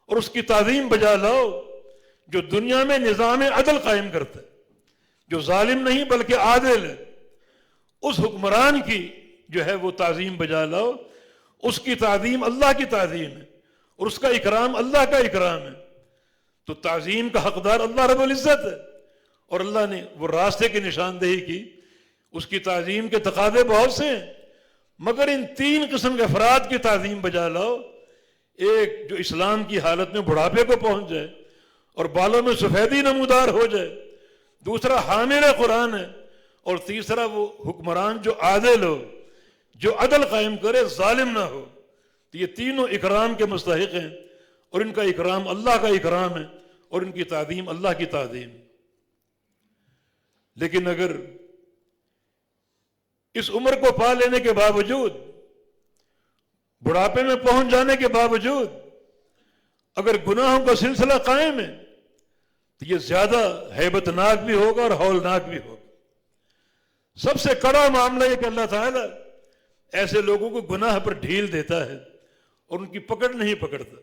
اور اس کی تعظیم بجا لاؤ جو دنیا میں نظام عدل قائم کرتا ہے، جو ظالم نہیں بلکہ عادل ہے، اس حکمران کی جو ہے وہ تعظیم بجا لاؤ۔ اس کی تعظیم اللہ کی تعظیم ہے اور اس کا اکرام اللہ کا اکرام ہے۔ تو تعظیم کا حقدار اللہ رب العزت ہے، اور اللہ نے وہ راستے کی نشاندہی کی، اس کی تعظیم کے تقاضے بہت سے ہیں، مگر ان تین قسم کے افراد کی تعظیم بجا لاؤ۔ ایک جو اسلام کی حالت میں بڑھاپے کو پہنچ جائے، اور بالوں میں سفیدی نمودار ہو جائے، دوسرا حامل قرآن ہے، اور تیسرا وہ حکمران جو عادل ہو، جو عدل قائم کرے، ظالم نہ ہو. تو یہ تینوں اکرام کے مستحق ہیں، اور ان کا اکرام اللہ کا اکرام ہے، اور ان کی تعظیم اللہ کی تعظیم. لیکن اگر اس عمر کو پا لینے کے باوجود، بڑھاپے میں پہنچ جانے کے باوجود اگر گناہوں کا سلسلہ قائم ہے تو یہ زیادہ ہیبت ناک بھی ہوگا اور ہولناک بھی ہوگا. سب سے کڑا معاملہ یہ کہ اللہ تعالیٰ ایسے لوگوں کو گناہ پر ڈھیل دیتا ہے اور ان کی پکڑ نہیں پکڑتا.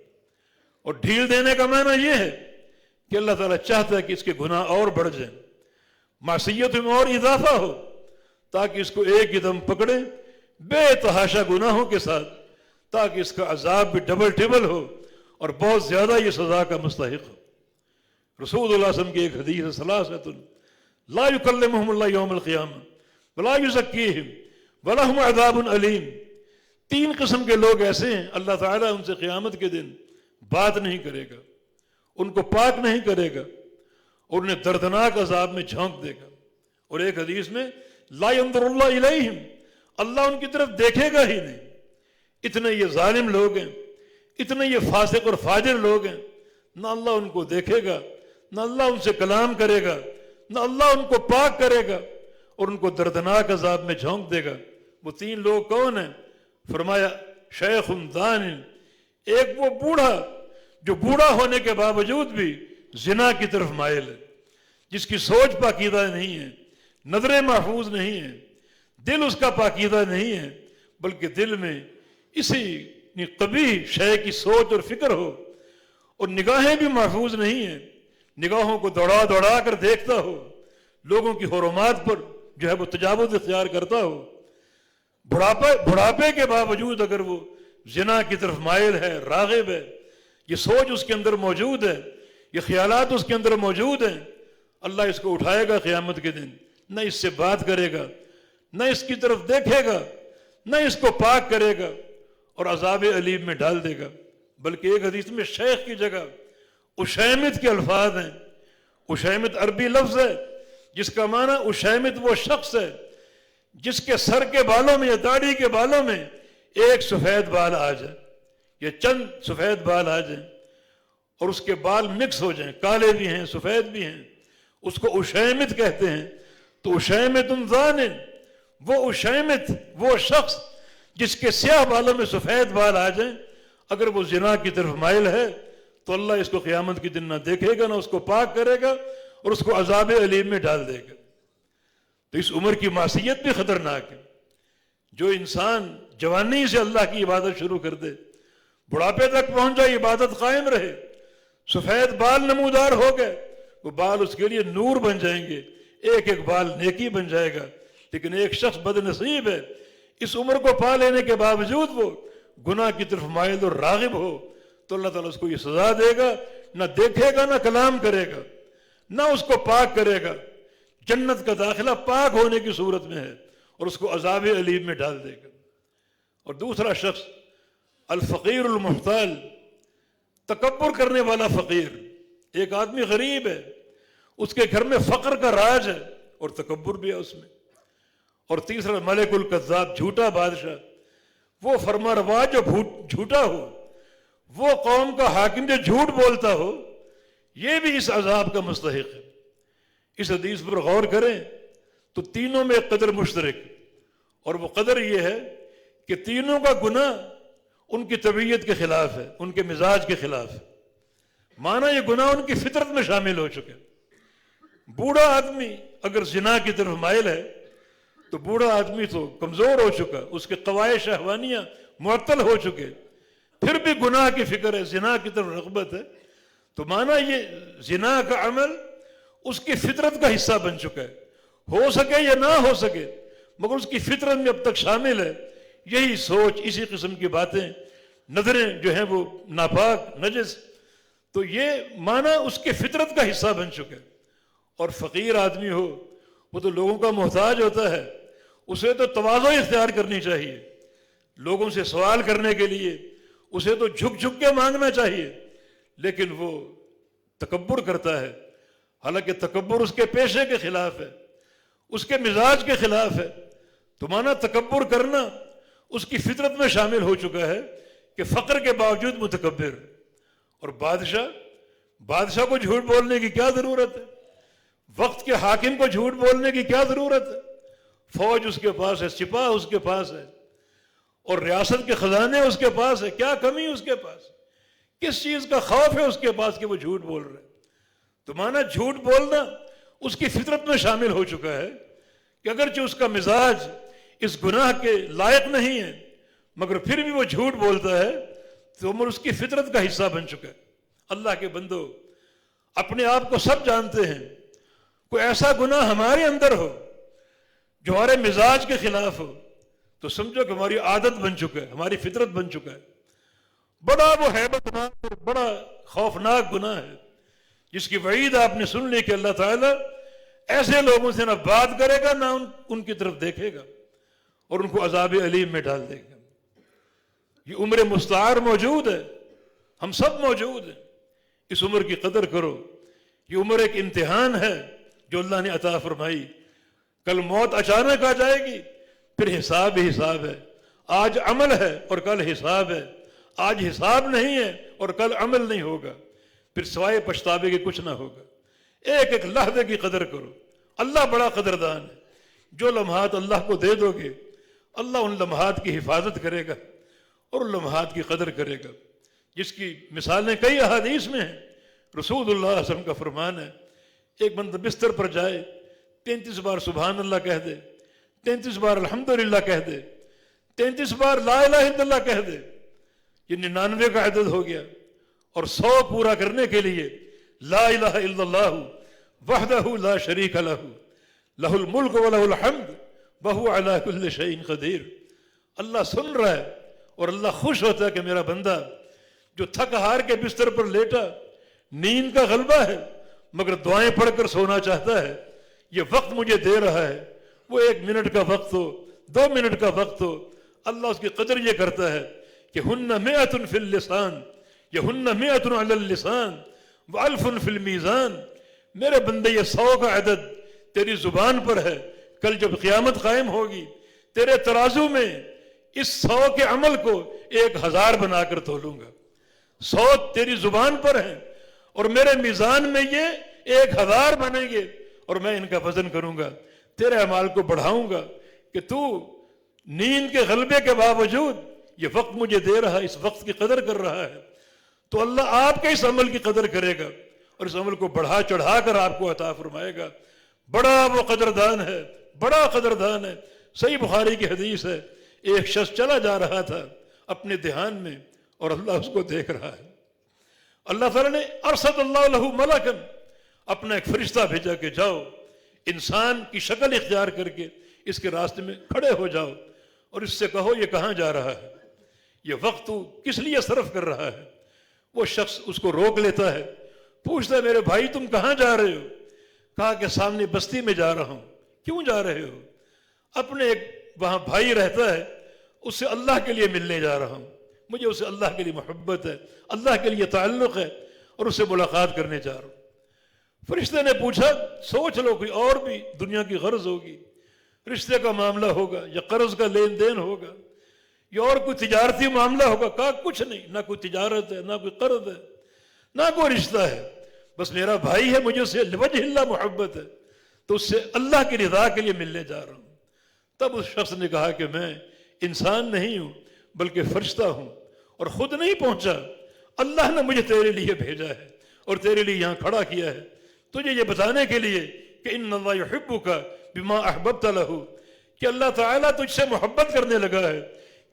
اور ڈھیل دینے کا معنی یہ ہے کہ اللہ تعالیٰ چاہتا ہے کہ اس کے گناہ اور بڑھ جائیں، معصیت میں اور اضافہ ہو، تاکہ اس کو ایک ہی دم پکڑے بے تحاشا گناہوں کے ساتھ، تاکہ اس کا عذاب بھی ڈبل ٹبل ہو اور بہت زیادہ یہ سزا کا مستحق ہو. رسول اللہ صلی اللہ علیہ وسلم کی ایک حدیث ہے، ثلاثۃ لا یکلمہم اللہ یوم القیامہ ولا یزکیہم ولہم عذاب علیم. 3 قسم کے لوگ ایسے ہیں اللہ تعالیٰ ان سے قیامت کے دن بات نہیں کرے گا، ان کو پاک نہیں کرے گا، اور انہیں دردناک عذاب میں جھونک دے گا. اور ایک حدیث میں لا ینظر اللہ الیہم، اللہ ان کی طرف دیکھے گا ہی نہیں. اتنے یہ ظالم لوگ ہیں، اتنے یہ فاسق اور فاجر لوگ ہیں، نہ اللہ ان کو دیکھے گا، نہ اللہ ان سے کلام کرے گا، نہ اللہ ان کو پاک کرے گا، اور ان کو دردناک عذاب میں جھونک دے گا. وہ 3 لوگ کون ہیں؟ فرمایا شیخ دان، ایک وہ بوڑھا جو بوڑھا ہونے کے باوجود بھی زنا کی طرف مائل ہے، جس کی سوچ پاکیدہ نہیں ہے، نظریں محفوظ نہیں ہیں، دل اس کا پاکیدہ نہیں ہے، بلکہ دل میں اسی قبیح شے کی سوچ اور فکر ہو، اور نگاہیں بھی محفوظ نہیں ہیں، نگاہوں کو دوڑا دوڑا کر دیکھتا ہو، لوگوں کی حرمات پر جو ہے وہ تجاوز اختیار کرتا ہو. بڑھاپے کے باوجود اگر وہ زنا کی طرف مائل ہے، راغب ہے، یہ سوچ اس کے اندر موجود ہے، یہ خیالات اس کے اندر موجود ہیں، اللہ اس کو اٹھائے گا قیامت کے دن، نہ اس سے بات کرے گا، نہ اس کی طرف دیکھے گا، نہ اس کو پاک کرے گا، اور عذاب علیم میں ڈال دے گا. بلکہ ایک حدیث میں شیخ کی جگہ اشیمت کے الفاظ ہیں. اشیمت عربی لفظ ہے جس کا معنی اشیمت وہ شخص ہے جس کے سر کے بالوں میں یا داڑھی کے بالوں میں ایک سفید بال آ جائے، یا چند سفید بال آ جائیں، اور اس کے بال مکس ہو جائیں، کالے بھی ہیں سفید بھی ہیں، اس کو اشیمت کہتے ہیں. تو اشیمت ذان، وہ اشیمت وہ شخص جس کے سیاہ بالوں میں سفید بال آ جائیں، اگر وہ زنا کی طرف مائل ہے تو اللہ اس کو قیامت کے دن نہ دیکھے گا، نہ اس کو پاک کرے گا، اور اس کو عذاب علیم میں ڈال دے گا. تو اس عمر کی معصیت بھی خطرناک ہے. جو انسان جوانی سے اللہ کی عبادت شروع کر دے، بڑھاپے تک پہنچ جائے، عبادت قائم رہے، سفید بال نمودار ہو گئے، وہ بال اس کے لیے نور بن جائیں گے، ایک ایک بال نیکی بن جائے گا. لیکن ایک شخص بد نصیب ہے، اس عمر کو پا لینے کے باوجود وہ گناہ کی طرف مائل اور راغب ہو، تو اللہ تعالیٰ اس کو یہ سزا دے گا، نہ دیکھے گا، نہ کلام کرے گا، نہ اس کو پاک کرے گا. جنت کا داخلہ پاک ہونے کی صورت میں ہے، اور اس کو عذاب علیم میں ڈال دے گا. اور دوسرا شخص الفقیر المحتال، تکبر کرنے والا فقیر. ایک آدمی غریب ہے، اس کے گھر میں فقر کا راج ہے اور تکبر بھی ہے اس میں. اور تیسرا ملک الکذاب، جھوٹا بادشاہ، وہ فرما روا جو جھوٹا ہو، وہ قوم کا حاکم جو جھوٹ بولتا ہو، یہ بھی اس عذاب کا مستحق ہے. اس حدیث پر غور کریں تو تینوں میں قدر مشترک، اور وہ قدر یہ ہے کہ تینوں کا گناہ ان کی طبیعت کے خلاف ہے، ان کے مزاج کے خلاف ہے. مانا یہ گناہ ان کی فطرت میں شامل ہو چکے. بوڑھا آدمی اگر زنا کی طرف مائل ہے تو بوڑھا آدمی تو کمزور ہو چکا، اس کے قواعد شہوانیاں معطل ہو چکے، پھر بھی گناہ کی فکر ہے، زنا کی طرف رغبت ہے، تو مانا یہ زنا کا عمل اس کی فطرت کا حصہ بن چکا ہے. ہو سکے یا نہ ہو سکے، مگر اس کی فطرت میں اب تک شامل ہے یہی سوچ، اسی قسم کی باتیں، نظریں جو ہیں وہ ناپاک نجس، تو یہ مانا اس کی فطرت کا حصہ بن چکا ہے. اور فقیر آدمی ہو، وہ تو لوگوں کا محتاج ہوتا ہے، اسے تو تواضع اختیار کرنی چاہیے، لوگوں سے سوال کرنے کے لیے اسے تو جھک جھک کے مانگنا چاہیے. لیکن وہ تکبر کرتا ہے، حالانکہ تکبر اس کے پیشے کے خلاف ہے، اس کے مزاج کے خلاف ہے. تو مانا تکبر کرنا اس کی فطرت میں شامل ہو چکا ہے کہ فقر کے باوجود متکبر. اور بادشاہ کو جھوٹ بولنے کی کیا ضرورت ہے؟ وقت کے حاکم کو جھوٹ بولنے کی کیا ضرورت ہے؟ فوج اس کے پاس ہے، سپاہ اس کے پاس ہے، اور ریاست کے خزانے اس کے پاس ہے. کیا کمی اس کے پاس؟ کس چیز کا خوف ہے اس کے پاس کہ وہ جھوٹ بول رہے؟ تو مانا جھوٹ بولنا اس کی فطرت میں شامل ہو چکا ہے کہ اگرچہ اس کا مزاج اس گناہ کے لائق نہیں ہے مگر پھر بھی وہ جھوٹ بولتا ہے، تو عمر اس کی فطرت کا حصہ بن چکا ہے. اللہ کے بندو، اپنے آپ کو سب جانتے ہیں، کوئی ایسا گناہ ہمارے اندر ہو جو ہمارے مزاج کے خلاف ہو تو سمجھو کہ ہماری عادت بن چکا ہے، ہماری فطرت بن چکا ہے. بڑا وہ ہیبت ناک اور بڑا خوفناک گناہ ہے جس کی وعید آپ نے سن لی کہ اللہ تعالیٰ ایسے لوگوں سے نہ بات کرے گا، نہ ان کی طرف دیکھے گا اور ان کو عذاب علیم میں ڈال دے گا. یہ عمر مستعار موجود ہے، ہم سب موجود ہیں. اس عمر کی قدر کرو. یہ عمر ایک امتحان ہے جو اللہ نے عطا فرمائی. کل موت اچانک آ جائے گی، پھر حساب ہی حساب ہے. آج عمل ہے اور کل حساب ہے، آج حساب نہیں ہے اور کل عمل نہیں ہوگا، پھر سوائے پچھتاوے کے کچھ نہ ہوگا. ایک ایک لحظے کی قدر کرو. اللہ بڑا قدردان ہے. جو لمحات اللہ کو دے دو گے، اللہ ان لمحات کی حفاظت کرے گا اور ان لمحات کی قدر کرے گا، جس کی مثالیں کئی احادیث میں ہیں. رسول اللہ صلی اللہ علیہ وسلم کا فرمان ہے، ایک بندہ بستر پر جائے 33 بار سبحان اللہ کہہ دے، 33 بار الحمدللہ کہہ دے، 33 بار لا الہ الا اللہ کہہ دے، یہ 99 کا عدد ہو گیا. اور 100 پورا کرنے کے لیے لا الہ الا اللہ وحدہ لا شریک لہ لہ الملک و لہ الحمد وہو علی کل شیء قدیر. اللہ سن رہا ہے اور اللہ خوش ہوتا ہے کہ میرا بندہ جو تھک ہار کے بستر پر لیٹا، نیند کا غلبہ ہے مگر دعائیں پڑھ کر سونا چاہتا ہے، یہ وقت مجھے دے رہا ہے، وہ 1 منٹ کا وقت ہو، 2 منٹ کا وقت ہو، اللہ اس کی قدر یہ کرتا ہے کہ ہن مئۃ فی اللسان یا ہن مئۃ علی اللسان والف فی المیزان. میرے بندے یہ 100 کا عدد تیری زبان پر ہے، کل جب قیامت قائم ہوگی تیرے ترازو میں اس 100 کے عمل کو 1000 بنا کر تولوں گا. 100 تیری زبان پر ہیں اور میرے میزان میں یہ 1000 بنیں گے اور میں ان کا وزن کروں گا، تیرے اعمال کو بڑھاؤں گا کہ تو نیند کے غلبے کے باوجود یہ وقت مجھے دے رہا ہے، اس وقت کی قدر کر رہا ہے. تو اللہ آپ کے اس عمل کی قدر کرے گا اور اس عمل کو بڑھا چڑھا کر آپ کو عطا فرمائے گا. بڑا وہ قدردان ہے، بڑا قدردان ہے. صحیح بخاری کی حدیث ہے، ایک شخص چلا جا رہا تھا اپنے دھیان میں اور اللہ اس کو دیکھ رہا ہے. اللہ تعالیٰ نے ارسل اللہ لہ ملکن، اپنا ایک فرشتہ بھیجا کہ جاؤ انسان کی شکل اختیار کر کے اس کے راستے میں کھڑے ہو جاؤ اور اس سے کہو یہ کہاں جا رہا ہے، یہ وقت تو کس لیے صرف کر رہا ہے. وہ شخص اس کو روک لیتا ہے، پوچھتا ہے میرے بھائی تم کہاں جا رہے ہو؟ کہا کہ سامنے بستی میں جا رہا ہوں. کیوں جا رہے ہو؟ اپنے ایک وہاں بھائی رہتا ہے، اس سے اللہ کے لیے ملنے جا رہا ہوں، مجھے اسے اللہ کے لیے محبت ہے، اللہ کے لیے تعلق ہے اور اس سے ملاقات کرنے جا رہا ہوں. فرشتے نے پوچھا سوچ لو کوئی اور بھی دنیا کی غرض ہوگی، رشتے کا معاملہ ہوگا یا قرض کا لین دین ہوگا یا اور کوئی تجارتی معاملہ ہوگا. کہا کچھ نہیں، نہ کوئی تجارت ہے، نہ کوئی قرض ہے، نہ کوئی رشتہ ہے، بس میرا بھائی ہے، مجھے اسے لوجہ اللہ محبت ہے تو اس سے اللہ کی رضا کے لیے ملنے جا رہا ہوں. تب اس شخص نے کہا کہ میں انسان نہیں ہوں بلکہ فرشتہ ہوں اور خود نہیں پہنچا، اللہ نے مجھے تیرے لیے بھیجا ہے اور تیرے لیے یہاں کھڑا کیا ہے تجھے یہ بتانے کے لیے کہ ان اللہ یحبک بما احببت لہ، کہ اللہ تعالیٰ تجھ سے محبت کرنے لگا ہے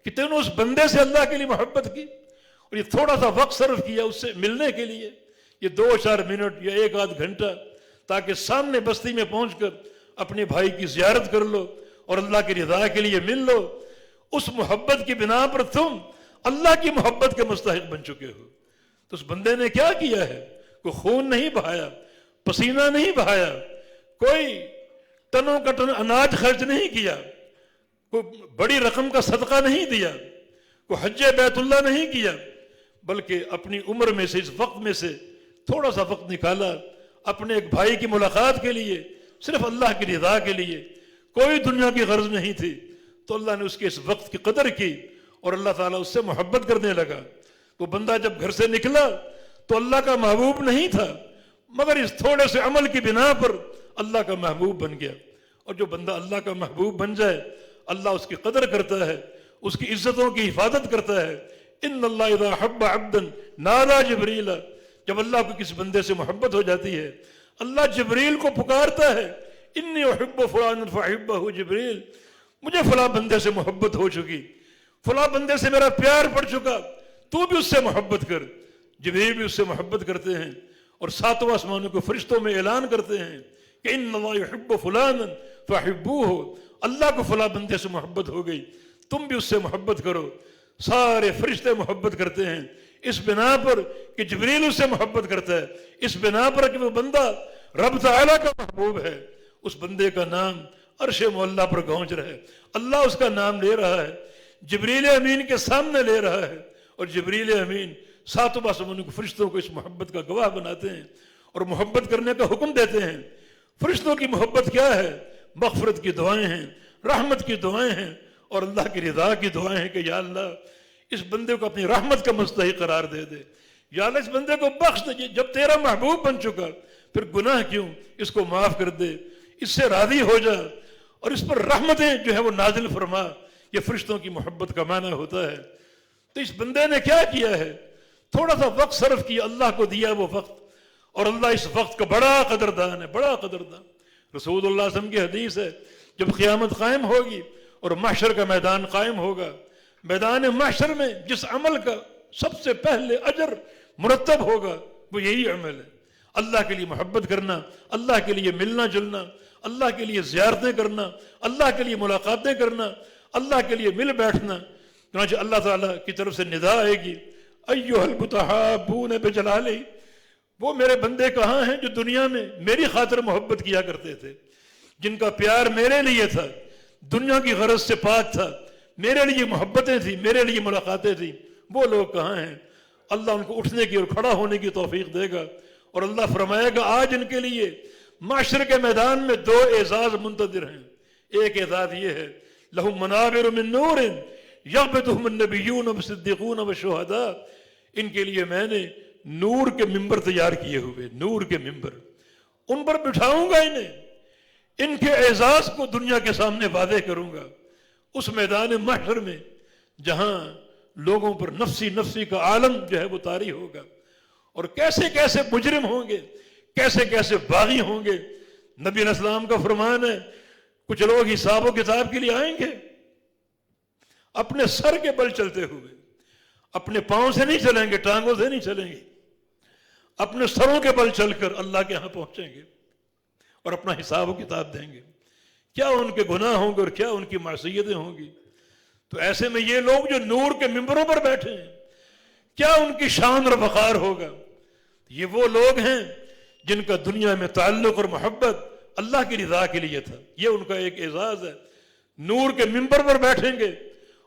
کہ تم نے اس بندے سے اللہ کے لیے محبت کی اور یہ تھوڑا سا وقت صرف کیا اس سے ملنے کے لیے، یہ 2-4 منٹ یا 1-8 گھنٹہ، تاکہ سامنے بستی میں پہنچ کر اپنے بھائی کی زیارت کر لو اور اللہ کی رضا کے لیے مل لو. اس محبت کی بنا پر تم اللہ کی محبت کے مستحق بن چکے ہو. تو اس بندے نے کیا کیا ہے؟ کوئی خون نہیں بہایا، پسینہ نہیں بہایا، کوئی ٹنوں کا ٹن اناج خرچ نہیں کیا، کوئی بڑی رقم کا صدقہ نہیں دیا، کوئی حج بیت اللہ نہیں کیا، بلکہ اپنی عمر میں سے اس وقت میں سے تھوڑا سا وقت نکالا اپنے ایک بھائی کی ملاقات کے لیے، صرف اللہ کی رضا کے لیے، کوئی دنیا کی غرض نہیں تھی، تو اللہ نے اس کے اس وقت کی قدر کی اور اللہ تعالیٰ اس سے محبت کرنے لگا۔ وہ بندہ جب گھر سے نکلا تو اللہ کا محبوب نہیں تھا، مگر اس تھوڑے سے عمل کی بنا پر اللہ کا محبوب بن گیا۔ اور جو بندہ اللہ کا محبوب بن جائے، اللہ اس کی قدر کرتا ہے، اس کی عزتوں کی حفاظت کرتا ہے۔ ان اللہ اذا حب عبدا نادى جبریل، جب اللہ کو کسی بندے سے محبت ہو جاتی ہے، اللہ جبریل کو پکارتا ہے، انی احب فلانا فاحبہ جبریل، مجھے فلاں بندے سے محبت ہو چکی، فلاں بندے سے میرا پیار پڑ چکا، تو بھی اس سے محبت کر۔ جبریل بھی اس سے محبت کرتے ہیں اور ساتوں آسمانوں کو فرشتوں میں اعلان کرتے ہیں کہ ان اللہ یحب فلانا فاحبوہ، اللہ کو فلاں بندے سے محبت ہو گئی، تم بھی اس سے محبت کرو۔ سارے فرشتے محبت کرتے ہیں اس بنا پر کہ جبریل اس سے محبت کرتا ہے، اس بنا پر کہ وہ بندہ رب تعالیٰ کا محبوب ہے۔ اس بندے کا نام عرش معلیٰ پر گونج رہا ہے، اللہ اس کا نام لے رہا ہے، جبریل امین کے سامنے لے رہا ہے، اور جبریل امین ساتوں آسمانوں کے فرشتوں کو اس محبت کا گواہ بناتے ہیں اور محبت کرنے کا حکم دیتے ہیں۔ فرشتوں کی محبت کیا ہے؟ مغفرت کی دعائیں ہیں، رحمت کی دعائیں ہیں اور اللہ کی رضا کی دعائیں ہیں کہ یا اللہ اس بندے کو اپنی رحمت کا مستحق قرار دے دے، یا اللہ اس بندے کو بخش دے، جب تیرا محبوب بن چکا پھر گناہ کیوں، اس کو معاف کر دے، اس سے راضی ہو جا اور اس پر رحمتیں جو ہے وہ نازل فرما۔ یہ فرشتوں کی محبت کا معنی ہوتا ہے۔ تو اس بندے نے کیا کیا ہے؟ تھوڑا سا وقت صرف کیا، اللہ کو دیا وہ وقت، اور اللہ اس وقت کا بڑا قدردان ہے، بڑا قدردان۔ رسول اللہ صلی اللہ علیہ وسلم کی حدیث ہے، جب قیامت قائم ہوگی اور محشر کا میدان قائم ہوگا، میدان محشر میں جس عمل کا سب سے پہلے اجر مرتب ہوگا وہ یہی عمل ہے، اللہ کے لیے محبت کرنا، اللہ کے لیے ملنا جلنا، اللہ کے لیے زیارتیں کرنا، اللہ کے لیے ملاقاتیں کرنا، اللہ کے لیے مل بیٹھنا۔ چنانچہ اللہ تعالیٰ کی طرف سے ندا آئے گی، ایھا المتحابون بجلالی، وہ میرے بندے کہاں ہیں جو دنیا میں میری خاطر محبت کیا کرتے تھے، جن کا پیار میرے لیے تھا، دنیا کی غرض سے پاک تھا، میرے لیے محبتیں تھیں، میرے لیے ملاقاتیں تھیں، وہ لوگ کہاں ہیں؟ اللہ ان کو اٹھنے کی اور کھڑا ہونے کی توفیق دے گا، اور اللہ فرمائے گا آج ان کے لیے معاشر کے میدان میں دو اعزاز منتظر ہیں۔ ایک اعزاز یہ ہے، لہم منابر من نور یغبطہم النبیون والصدیقون والشہداء، ان کے لیے میں نے نور کے ممبر تیار کیے ہوئے، نور کے ممبر، ان پر بٹھاؤں گا انہیں، ان کے اعزاز کو دنیا کے سامنے واضح کروں گا اس میدان محشر میں، جہاں لوگوں پر نفسی نفسی کا عالم جو ہے وہ طاری ہوگا، اور کیسے کیسے مجرم ہوں گے، کیسے کیسے باغی ہوں گے۔ نبی علیہ السلام کا فرمان ہے، کچھ لوگ حساب و کتاب کے لیے آئیں گے اپنے سر کے بل چلتے ہوئے، اپنے پاؤں سے نہیں چلیں گے، ٹانگوں سے نہیں چلیں گے، اپنے سروں کے بل چل کر اللہ کے ہاں پہنچیں گے اور اپنا حساب و کتاب دیں گے۔ کیا ان کے گناہ ہوں گے اور کیا ان کی معصیتیں ہوں گی۔ تو ایسے میں یہ لوگ جو نور کے ممبروں پر بیٹھے ہیں، کیا ان کی شان اور وقار ہوگا۔ یہ وہ لوگ ہیں جن کا دنیا میں تعلق اور محبت اللہ کی رضا کے لیے تھا، یہ ان کا ایک اعزاز ہے۔ نور کے ممبر پر بیٹھیں گے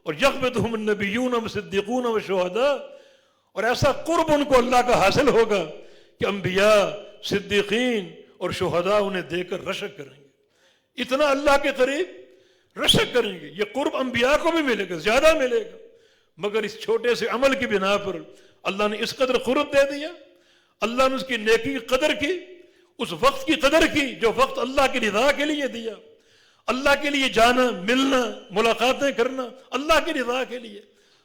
اور یغبطہم النبیون والصدیقون والشہداء، اور ایسا قرب ان کو اللہ کا حاصل ہوگا کہ انبیاء، صدیقین اور شہداء انہیں دے کر رشک کریں گے، اتنا اللہ کے قریب رشک کریں گے۔ یہ قرب انبیاء کو بھی ملے گا، زیادہ ملے گا، مگر اس چھوٹے سے عمل کی بنا پر اللہ نے اس قدر قرب دے دیا، اللہ نے اس کی نیکی کی قدر کی، اس وقت کی قدر کی جو وقت اللہ کی رضا کے لیے دیا، اللہ کے لیے جانا، ملنا، ملاقاتیں کرنا، اللہ کی رضا کے لیے۔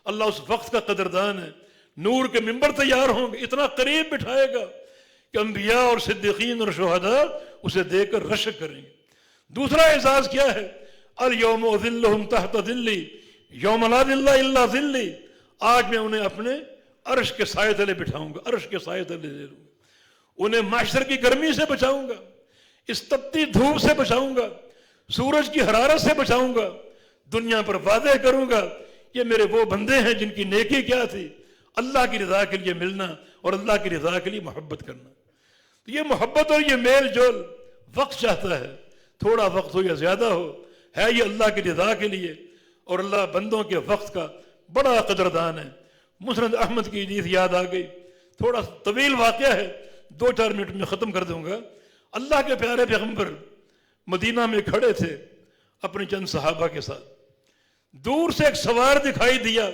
اللہ اس وقت کا قدردان ہے۔ نور کے ممبر تیار ہوں گے، اتنا قریب بٹھائے گا کہ انبیاء اور صدیقین اور شہداء اسے دے کر رشک کریں گے۔ دوسرا اعزاز کیا ہے؟ الیوم اذلہم تحت ذلی یوم لا ذل الا ذلی، آج میں انہیں اپنے عرش کے سائے تلے بٹھاؤں گا، عرش کے سائے تلے لے لوں گا، انہیں معاشر کی گرمی سے بچاؤں گا، اس تپتی دھوپ سے بچاؤں گا، سورج کی حرارت سے بچاؤں گا، دنیا پر واضح کروں گا یہ میرے وہ بندے ہیں جن کی نیکی کیا تھی، اللہ کی رضا کے لیے ملنا اور اللہ کی رضا کے لیے محبت کرنا۔ یہ محبت اور یہ میل جول وقت چاہتا ہے، تھوڑا وقت ہو یا زیادہ ہو، ہے یہ اللہ کی رضا کے لیے، اور اللہ بندوں کے وقت کا بڑا قدردان ہے۔ مسند احمد کی حدیث یاد آ گئی، تھوڑا طویل واقعہ ہے، 2-4 منٹ میں ختم کر دوں گا. اللہ کے پیارے پیغمبر مدینہ میں کھڑے تھے اپنے چند صحابہ کے ساتھ. دور سے ایک سوار دکھائی دیا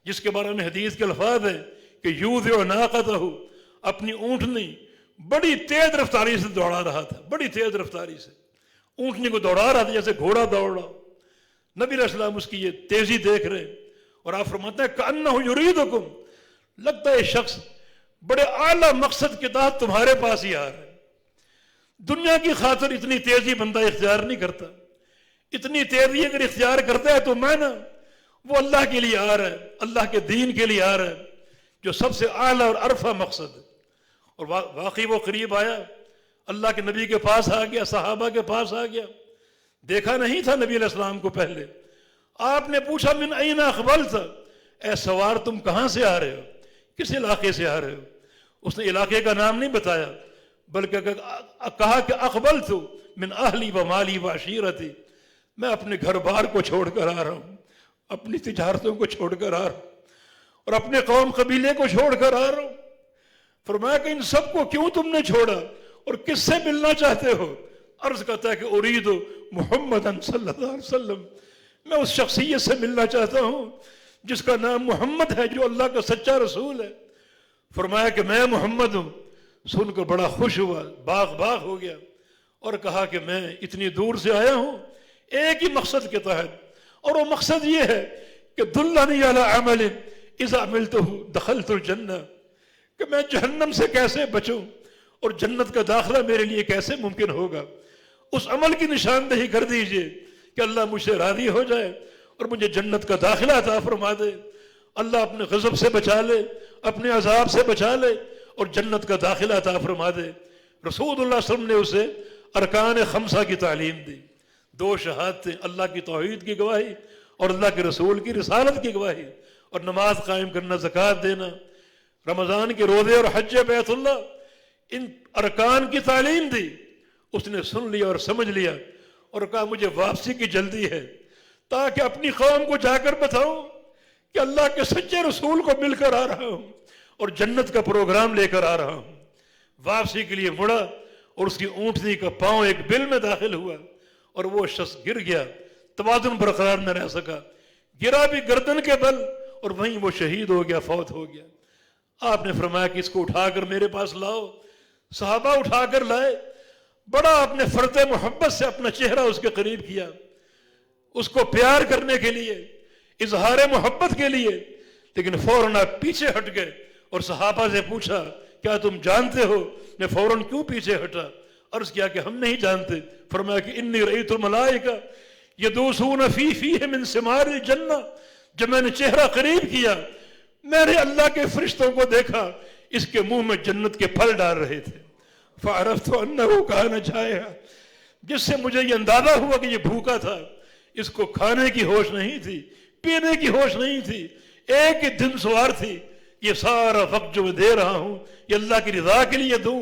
جس کے بارے میں حدیث کے الفاظ ہے کہ یوذع ناقتہ، اپنی اونٹنی بڑی تیز رفتاری سے دوڑا رہا تھا، بڑی تیز رفتاری سے اونٹنی کو دوڑا رہا تھا جیسے گھوڑا دوڑ رہا. نبی علیہ السلام اس کی یہ تیزی دیکھ رہے اور آپ فرماتے ہیں کأنہ یریدکم، لگتا ہے یہ شخص بڑے اعلیٰ مقصد کے تحت تمہارے پاس ہی آ رہا ہے. دنیا کی خاطر اتنی تیزی بندہ اختیار نہیں کرتا. اتنی تیزی اگر اختیار کرتا ہے تو معنی وہ اللہ کے لیے آ رہا ہے، اللہ کے دین کے لیے آ رہا ہے جو سب سے اعلیٰ اور عرفہ مقصد ہے. اور واقعی وہ قریب آیا، اللہ کے نبی کے پاس آ گیا، صحابہ کے پاس آ گیا. دیکھا نہیں تھا نبی علیہ السلام کو پہلے. آپ نے پوچھا من این اقبلت، اے سوار تم کہاں سے آ رہے ہو، کس علاقے سے آ رہے ہو؟ اس نے علاقے کا نام نہیں بتایا بلکہ کہا کہ اقبلت من اہلی و مالی و عشیرتی، میں اپنے گھر بار کو چھوڑ کر آ رہا ہوں، اپنی تجارتوں کو چھوڑ کر آ رہا ہوں اور اپنے قوم قبیلے کو چھوڑ کر آ رہا ہوں. فرمایا کہ ان سب کو کیوں تم نے چھوڑا اور کس سے ملنا چاہتے ہو؟ عرض کرتا ہے کہ ارید محمد صلی اللہ علیہ وسلم، میں اس شخصیت سے ملنا چاہتا ہوں جس کا نام محمد ہے، جو اللہ کا سچا رسول ہے. فرمایا کہ میں محمد ہوں. سن کر بڑا خوش ہوا، باغ باغ ہو گیا اور کہا کہ میں اتنی دور سے آیا ہوں ایک ہی مقصد کے تحت، اور وہ مقصد یہ ہے کہ دلنی علی عمل اذا عملتہ دخلت الجنہ، کہ میں جہنم سے کیسے بچوں اور جنت کا داخلہ میرے لیے کیسے ممکن ہوگا. اس عمل کی نشاندہی کر دیجئے کہ اللہ مجھ سے راضی ہو جائے اور مجھے جنت کا داخلہ عطا فرما دے. اللہ اپنے غضب سے بچا لے، اپنے عذاب سے بچا لے اور جنت کا داخلہ عطا فرما دے. رسول اللہ صلی اللہ علیہ وسلم نے اسے ارکان خمسہ کی تعلیم دی. 2 شہادتیں، اللہ کی توحید کی گواہی اور اللہ کے رسول کی رسالت کی گواہی، اور نماز قائم کرنا، زکوٰۃ دینا، رمضان کے روزے اور حج بیت اللہ، ان ارکان کی تعلیم دی. اس نے سن لیا اور سمجھ لیا اور کہا مجھے واپسی کی جلدی ہے تاکہ اپنی قوم کو جا کر بتاؤں کہ اللہ کے سچے رسول کو مل کر آ رہا ہوں اور جنت کا پروگرام لے کر آ رہا ہوں. واپسی کے لیے مڑا اور اس کی اونٹنی کا پاؤں ایک بل میں داخل ہوا اور وہ شخص گر گیا، توازن برقرار نہ رہ سکا، گرا بھی گردن کے بل اور وہیں وہ شہید ہو گیا، فوت ہو گیا. آپ نے فرمایا کہ اس کو اٹھا کر میرے پاس لاؤ. صحابہ اٹھا کر لائے. بڑا آپ نے فرط محبت سے اپنا چہرہ اس کے قریب کیا، اس کو پیار کرنے کے لیے، اظہار محبت کے لیے. لیکن فوراً آپ پیچھے ہٹ گئے اور صحابہ سے پوچھا کیا تم جانتے ہو؟ میں فوراً کیوں پیچھے ہٹا؟ عرض کیا کہ ہم نہیں جانتے. فرمایا کہ انی رأیت الملائکہ یدوسون فی فیہ من ثمار الجنہ. جب میں نے چہرہ قریب کیا میں نے اللہ کے فرشتوں کو دیکھا، اس کے منہ میں جنت کے پھل ڈال رہے تھے. فعرفت انہ کان جائعا، جس سے مجھے یہ اندازہ ہوا کہ یہ بھوکا تھا، اس کو کھانے کی ہوش نہیں تھی، پینے کی ہوش نہیں تھی، ایک ہی دن سوار تھی. یہ سارا وقت جو میں دے رہا ہوں یہ اللہ کی رضا کے لیے دوں،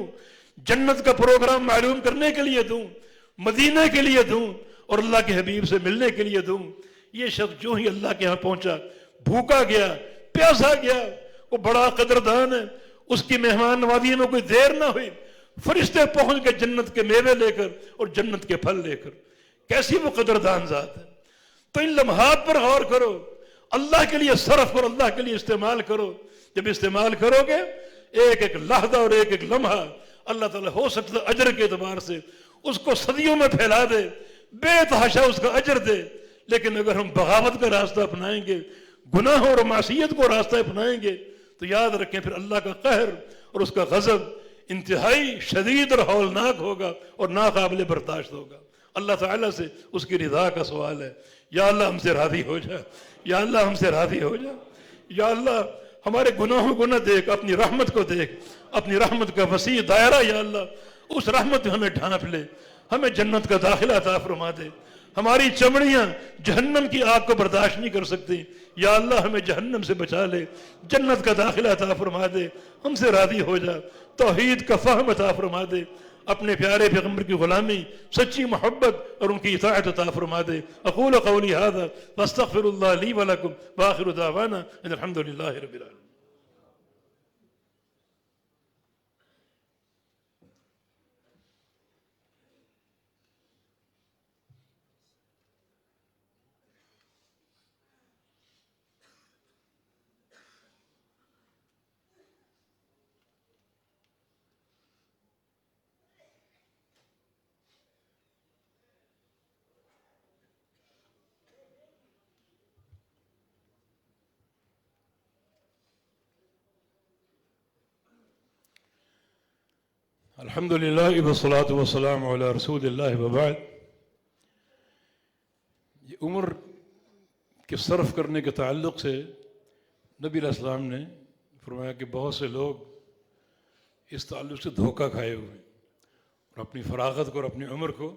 جنت کا پروگرام معلوم کرنے کے لیے دوں، مدینے کے لیے دوں اور اللہ کے حبیب سے ملنے کے لیے دوں. یہ شخص جو ہی اللہ کے ہاں پہنچا بھوکا گیا، پیاسا گیا. وہ بڑا قدردان ہے، اس کی مہمان نوازی میں کوئی دیر نہ ہوئی، فرشتے پہنچ گئے جنت کے میوے لے کر اور جنت کے پھل لے کر. کیسی وہ قدردان ذات ہے. تو ان لمحات پر غور کرو، اللہ کے لیے صرف اور اللہ کے لیے استعمال کرو. جب استعمال کرو گے ایک ایک لحظہ اور ایک ایک لمحہ اللہ تعالیٰ ہو سکتا ہے اجر کے اعتبار سے اس کو صدیوں میں پھیلا دے، بے تحاشا اس کا اجر دے. لیکن اگر ہم بغاوت کا راستہ اپنائیں گے، گناہ اور معصیت کو راستہ اپنائیں گے تو یاد رکھیں پھر اللہ کا قہر اور اس کا غضب انتہائی شدید اور ہولناک ہوگا اور ناقابل برداشت ہوگا. اللہ تعالیٰ سے اس کی رضا کا سوال ہے. یا اللہ ہم سے راضی ہو جا، یا اللہ ہم سے راضی ہو جا. یا اللہ ہمارے گناہوں کو نہ دیکھ، اپنی رحمت کو دیکھ، اپنی رحمت کا وسیع دائرہ. یا اللہ اس رحمت میں ہمیں ڈھانپ لے، ہمیں جنت کا داخلہ عطا فرما دے. ہماری چمڑیاں جہنم کی آگ کو برداشت نہیں کر سکتی. یا اللہ ہمیں جہنم سے بچا لے، جنت کا داخلہ عطا فرما دے، ہم سے راضی ہو جا، توحید کا فہم عطا فرما دے، اپنے پیارے پیغمبر کی غلامی، سچی محبت اور ان کی اطاعت عطا فرما دے. اقول قولی ھذا واستغفر اللہ لی ولکم وآخر دعوانا ان الحمد للہ رب العالمین. الحمدللہ والصلاۃ والسلام علی رسول اللہ وبعد. یہ عمر کے صرف کرنے کے تعلق سے نبی علیہ السلام نے فرمایا کہ بہت سے لوگ اس تعلق سے دھوکہ کھائے ہوئے ہیں اور اپنی فراغت کو اور اپنی عمر کو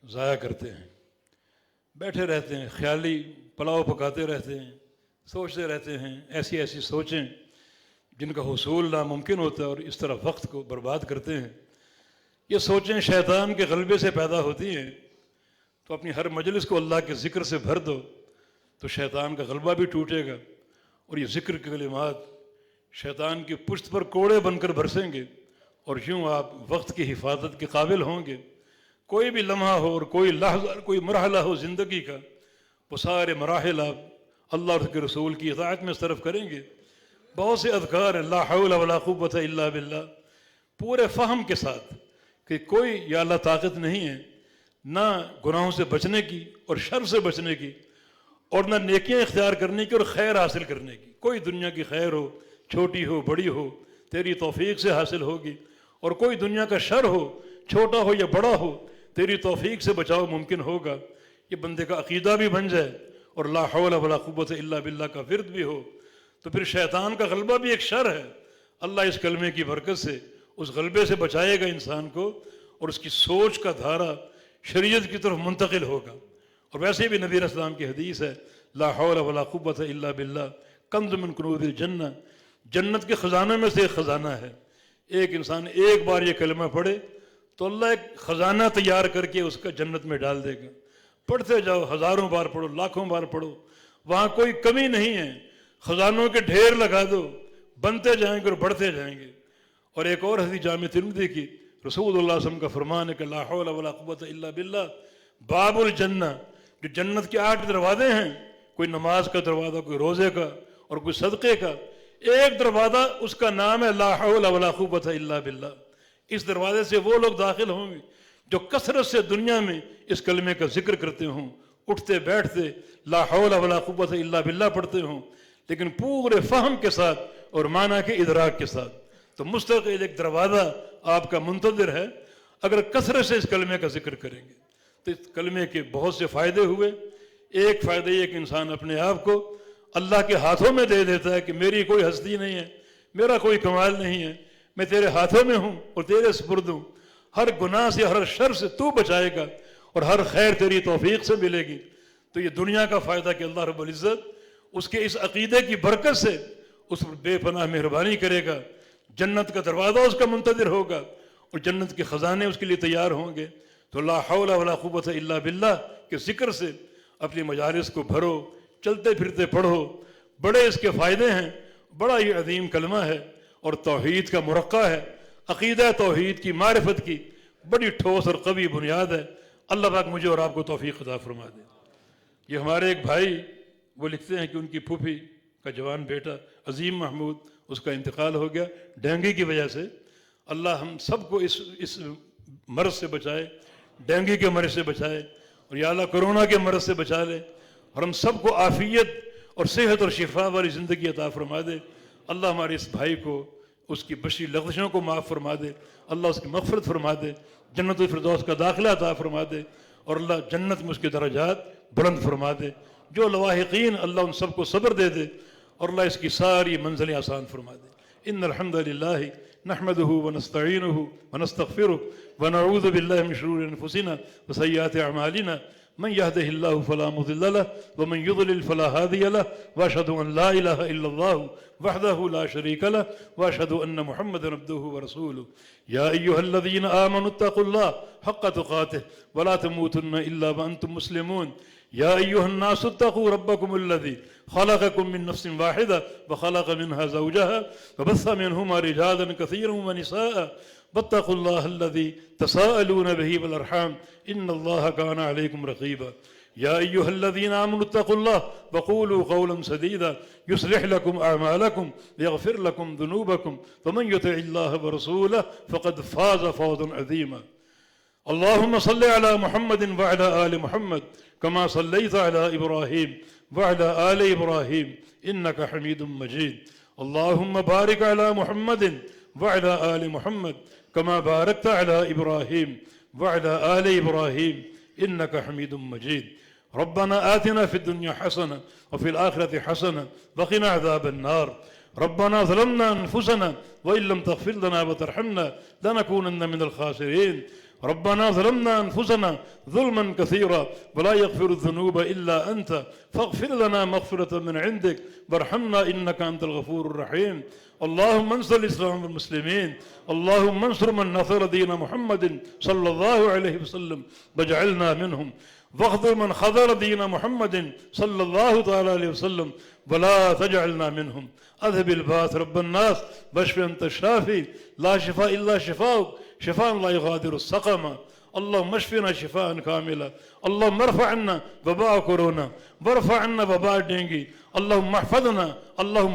ضائع کرتے ہیں، بیٹھے رہتے ہیں، خیالی پلاؤ پکاتے رہتے ہیں، سوچتے رہتے ہیں ایسی ایسی سوچیں جن کا حصول ناممکن ہوتا ہے اور اس طرح وقت کو برباد کرتے ہیں. یہ سوچیں شیطان کے غلبے سے پیدا ہوتی ہیں، تو اپنی ہر مجلس کو اللہ کے ذکر سے بھر دو تو شیطان کا غلبہ بھی ٹوٹے گا، اور یہ ذکر کے کلمات شیطان کی پشت پر کوڑے بن کر برسیں گے، اور یوں آپ وقت کی حفاظت کے قابل ہوں گے. کوئی بھی لمحہ ہو اور کوئی لحظہ کوئی مرحلہ ہو زندگی کا، وہ سارے مراحل آپ اللہ اور اس کے رسول کی اطاعت میں صرف کریں گے. بہت سے اذکار ہیں، لا حول ولا قوت الا باللہ، پورے فہم کے ساتھ کہ کوئی یا اللہ طاقت نہیں ہے نہ گناہوں سے بچنے کی اور شر سے بچنے کی، اور نہ نیکیاں اختیار کرنے کی اور خیر حاصل کرنے کی. کوئی دنیا کی خیر ہو، چھوٹی ہو بڑی ہو، تیری توفیق سے حاصل ہوگی، اور کوئی دنیا کا شر ہو، چھوٹا ہو یا بڑا ہو، تیری توفیق سے بچاؤ ممکن ہوگا. یہ بندے کا عقیدہ بھی بن جائے اور لا حول ولا قوت الا باللہ کا ورد بھی ہو، تو پھر شیطان کا غلبہ بھی ایک شر ہے. اللہ اس کلمے کی برکت سے اس غلبے سے بچائے گا انسان کو، اور اس کی سوچ کا دھارا شریعت کی طرف منتقل ہوگا. اور ویسے بھی نبی علیہ السلام کی حدیث ہے، لا حول ولا قوت الا باللہ کنز من کنوز الجنہ، جنت کے خزانوں میں سے ایک خزانہ ہے. ایک انسان ایک بار یہ کلمہ پڑھے تو اللہ ایک خزانہ تیار کر کے اس کا جنت میں ڈال دے گا. پڑھتے جاؤ، ہزاروں بار پڑھو، لاکھوں بار پڑھو، وہاں کوئی کمی نہیں ہے. خزانوں کے ڈھیر لگا دو، بنتے جائیں گے اور بڑھتے جائیں گے. اور ایک اور حدیث جامع ترمذی کی، رسول اللہ صلی اللہ علیہ وسلم کا فرمان ہے کہ لا حول ولا قوت الا باللہ باب الجنہ، جو جنت کے 8 دروازے ہیں، کوئی نماز کا دروازہ، کوئی روزے کا اور کوئی صدقے کا، ایک دروازہ اس کا نام ہے لا حول ولا قوت الا باللہ. اس دروازے سے وہ لوگ داخل ہوں گے جو کثرت سے دنیا میں اس کلمے کا ذکر کرتے ہوں، اٹھتے بیٹھتے لا حول ولا قوت الا باللہ پڑھتے ہوں، لیکن پورے فہم کے ساتھ اور معنی کے ادراک کے ساتھ. تو مستقل ایک دروازہ آپ کا منتظر ہے اگر کثرت سے اس کلمے کا ذکر کریں گے. تو اس کلمے کے بہت سے فائدے ہوئے. ایک فائدہ یہ کہ انسان اپنے آپ کو اللہ کے ہاتھوں میں دے دیتا ہے کہ میری کوئی ہستی نہیں ہے، میرا کوئی کمال نہیں ہے، میں تیرے ہاتھوں میں ہوں اور تیرے سپرد ہوں. ہر گناہ سے، ہر شر سے تو بچائے گا اور ہر خیر تیری توفیق سے ملے گی. تو یہ دنیا کا فائدہ کہ اللہ رب العزت اس کے اس عقیدے کی برکت سے اس پر بے پناہ مہربانی کرے گا. جنت کا دروازہ اس کا منتظر ہوگا اور جنت کے خزانے اس کے لیے تیار ہوں گے. تو لا حول ولا قوت الا باللہ کے ذکر سے اپنی مجالس کو بھرو، چلتے پھرتے پڑھو. بڑے اس کے فائدے ہیں، بڑا ہی عظیم کلمہ ہے اور توحید کا مرقع ہے. عقیدہ توحید کی، معرفت کی بڑی ٹھوس اور قوی بنیاد ہے. اللہ پاک مجھے اور آپ کو توفیق عطا فرما دے. یہ ہمارے ایک بھائی وہ لکھتے ہیں کہ ان کی پھوپھی کا جوان بیٹا عظیم محمود، اس کا انتقال ہو گیا ڈینگی کی وجہ سے. اللہ ہم سب کو اس مرض سے بچائے، ڈینگی کے مرض سے بچائے، اور یا اللہ کرونا کے مرض سے بچا لے، اور ہم سب کو عافیت اور صحت اور شفا والی زندگی عطا فرما دے. اللہ ہمارے اس بھائی کو، اس کی بشری لغزشوں کو معاف فرما دے. اللہ اس کی مغفرت فرما دے، جنت الفردوس کا داخلہ عطا فرما دے، اور اللہ جنت میں اس کے درجات بلند فرما دے. جو لواحقین اللہ ان سب کو صبر دے دے، اور اللہ اس کی ساری منزلیں آسان فرما دے. ان الحمد للہ نحمده ونستعینه ونستغفره ونعوذ باللہ من شرور انفسنا وسیئات اعمالنا من يهده الله فلا مضل له ومن يضلل فلا هادي له واشهد ان لا اله الا الله وحده لا شريك له واشهد ان محمدا عبده ورسوله. يا ايها الذين امنوا اتقوا الله حق تقاته ولا تموتن الا وانتم مسلمون. يا أيها الناس اتقوا ربكم الذي خلقكم من نفس واحدة وخلق منها زوجها وبث منهما رجالا كثيرا ونساء واتقوا الله الذي تساءلون به والأرحام إن الله كان عليكم رقيبا. يا أيها الذين آمنوا اتقوا الله وقولوا قولا سديدا يصلح لكم أعمالكم ويغفر لكم ذنوبكم ومن يطع الله ورسوله فقد فاز فوزا عظيما. اللهم صل على محمد وعلى آل محمد كما صليت على إبراهيم وعلى آل إبراهيم إنك حميد مجيد. اللهم بارك على محمد وعلى آل محمد كما باركت على إبراهيم وعلى آل إبراهيم إنك حميد مجيد. ربنا آتنا في الدنيا حسنة وفي الآخرة حسنة وقنا عذاب النار. ربنا ظلمنا أنفسنا وإن لم تغفر لنا وترحمنا لنكونن من الخاسرين. ربنا ظلمنا أنفسنا ظلما كثيرا ولا يغفر الذنوب إلا أنت فاغفر لنا مغفرة من عندك وارحمنا إنك أنت الغفور الرحيم. اللهم انصر الإسلام والمسلمين. اللهم انصر من نصر دين محمد صلى الله عليه وسلم واجعلنا منهم. واخذل من خذل دين محمد صلى الله تعالى عليه وسلم ولا تجعلنا منهم. اذهب الباس رب الناس واشف انت الشافي لا شفاء الا شفاؤك شفاء لا يغادر السقما. اللهم اشفنا شفاء كاملا. اللهم ارفع عنا وباء كورونا وارفع عنا وباء دينغي. اللهم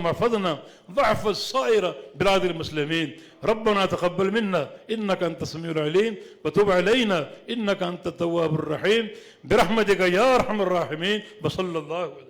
احفظنا واحفظ سائر بلاد المسلمين. ربنا تقبل منا انك انت السميع العليم وتب علينا انك انت التواب الرحيم برحمتك يا ارحم الراحمين. وصلى الله عليه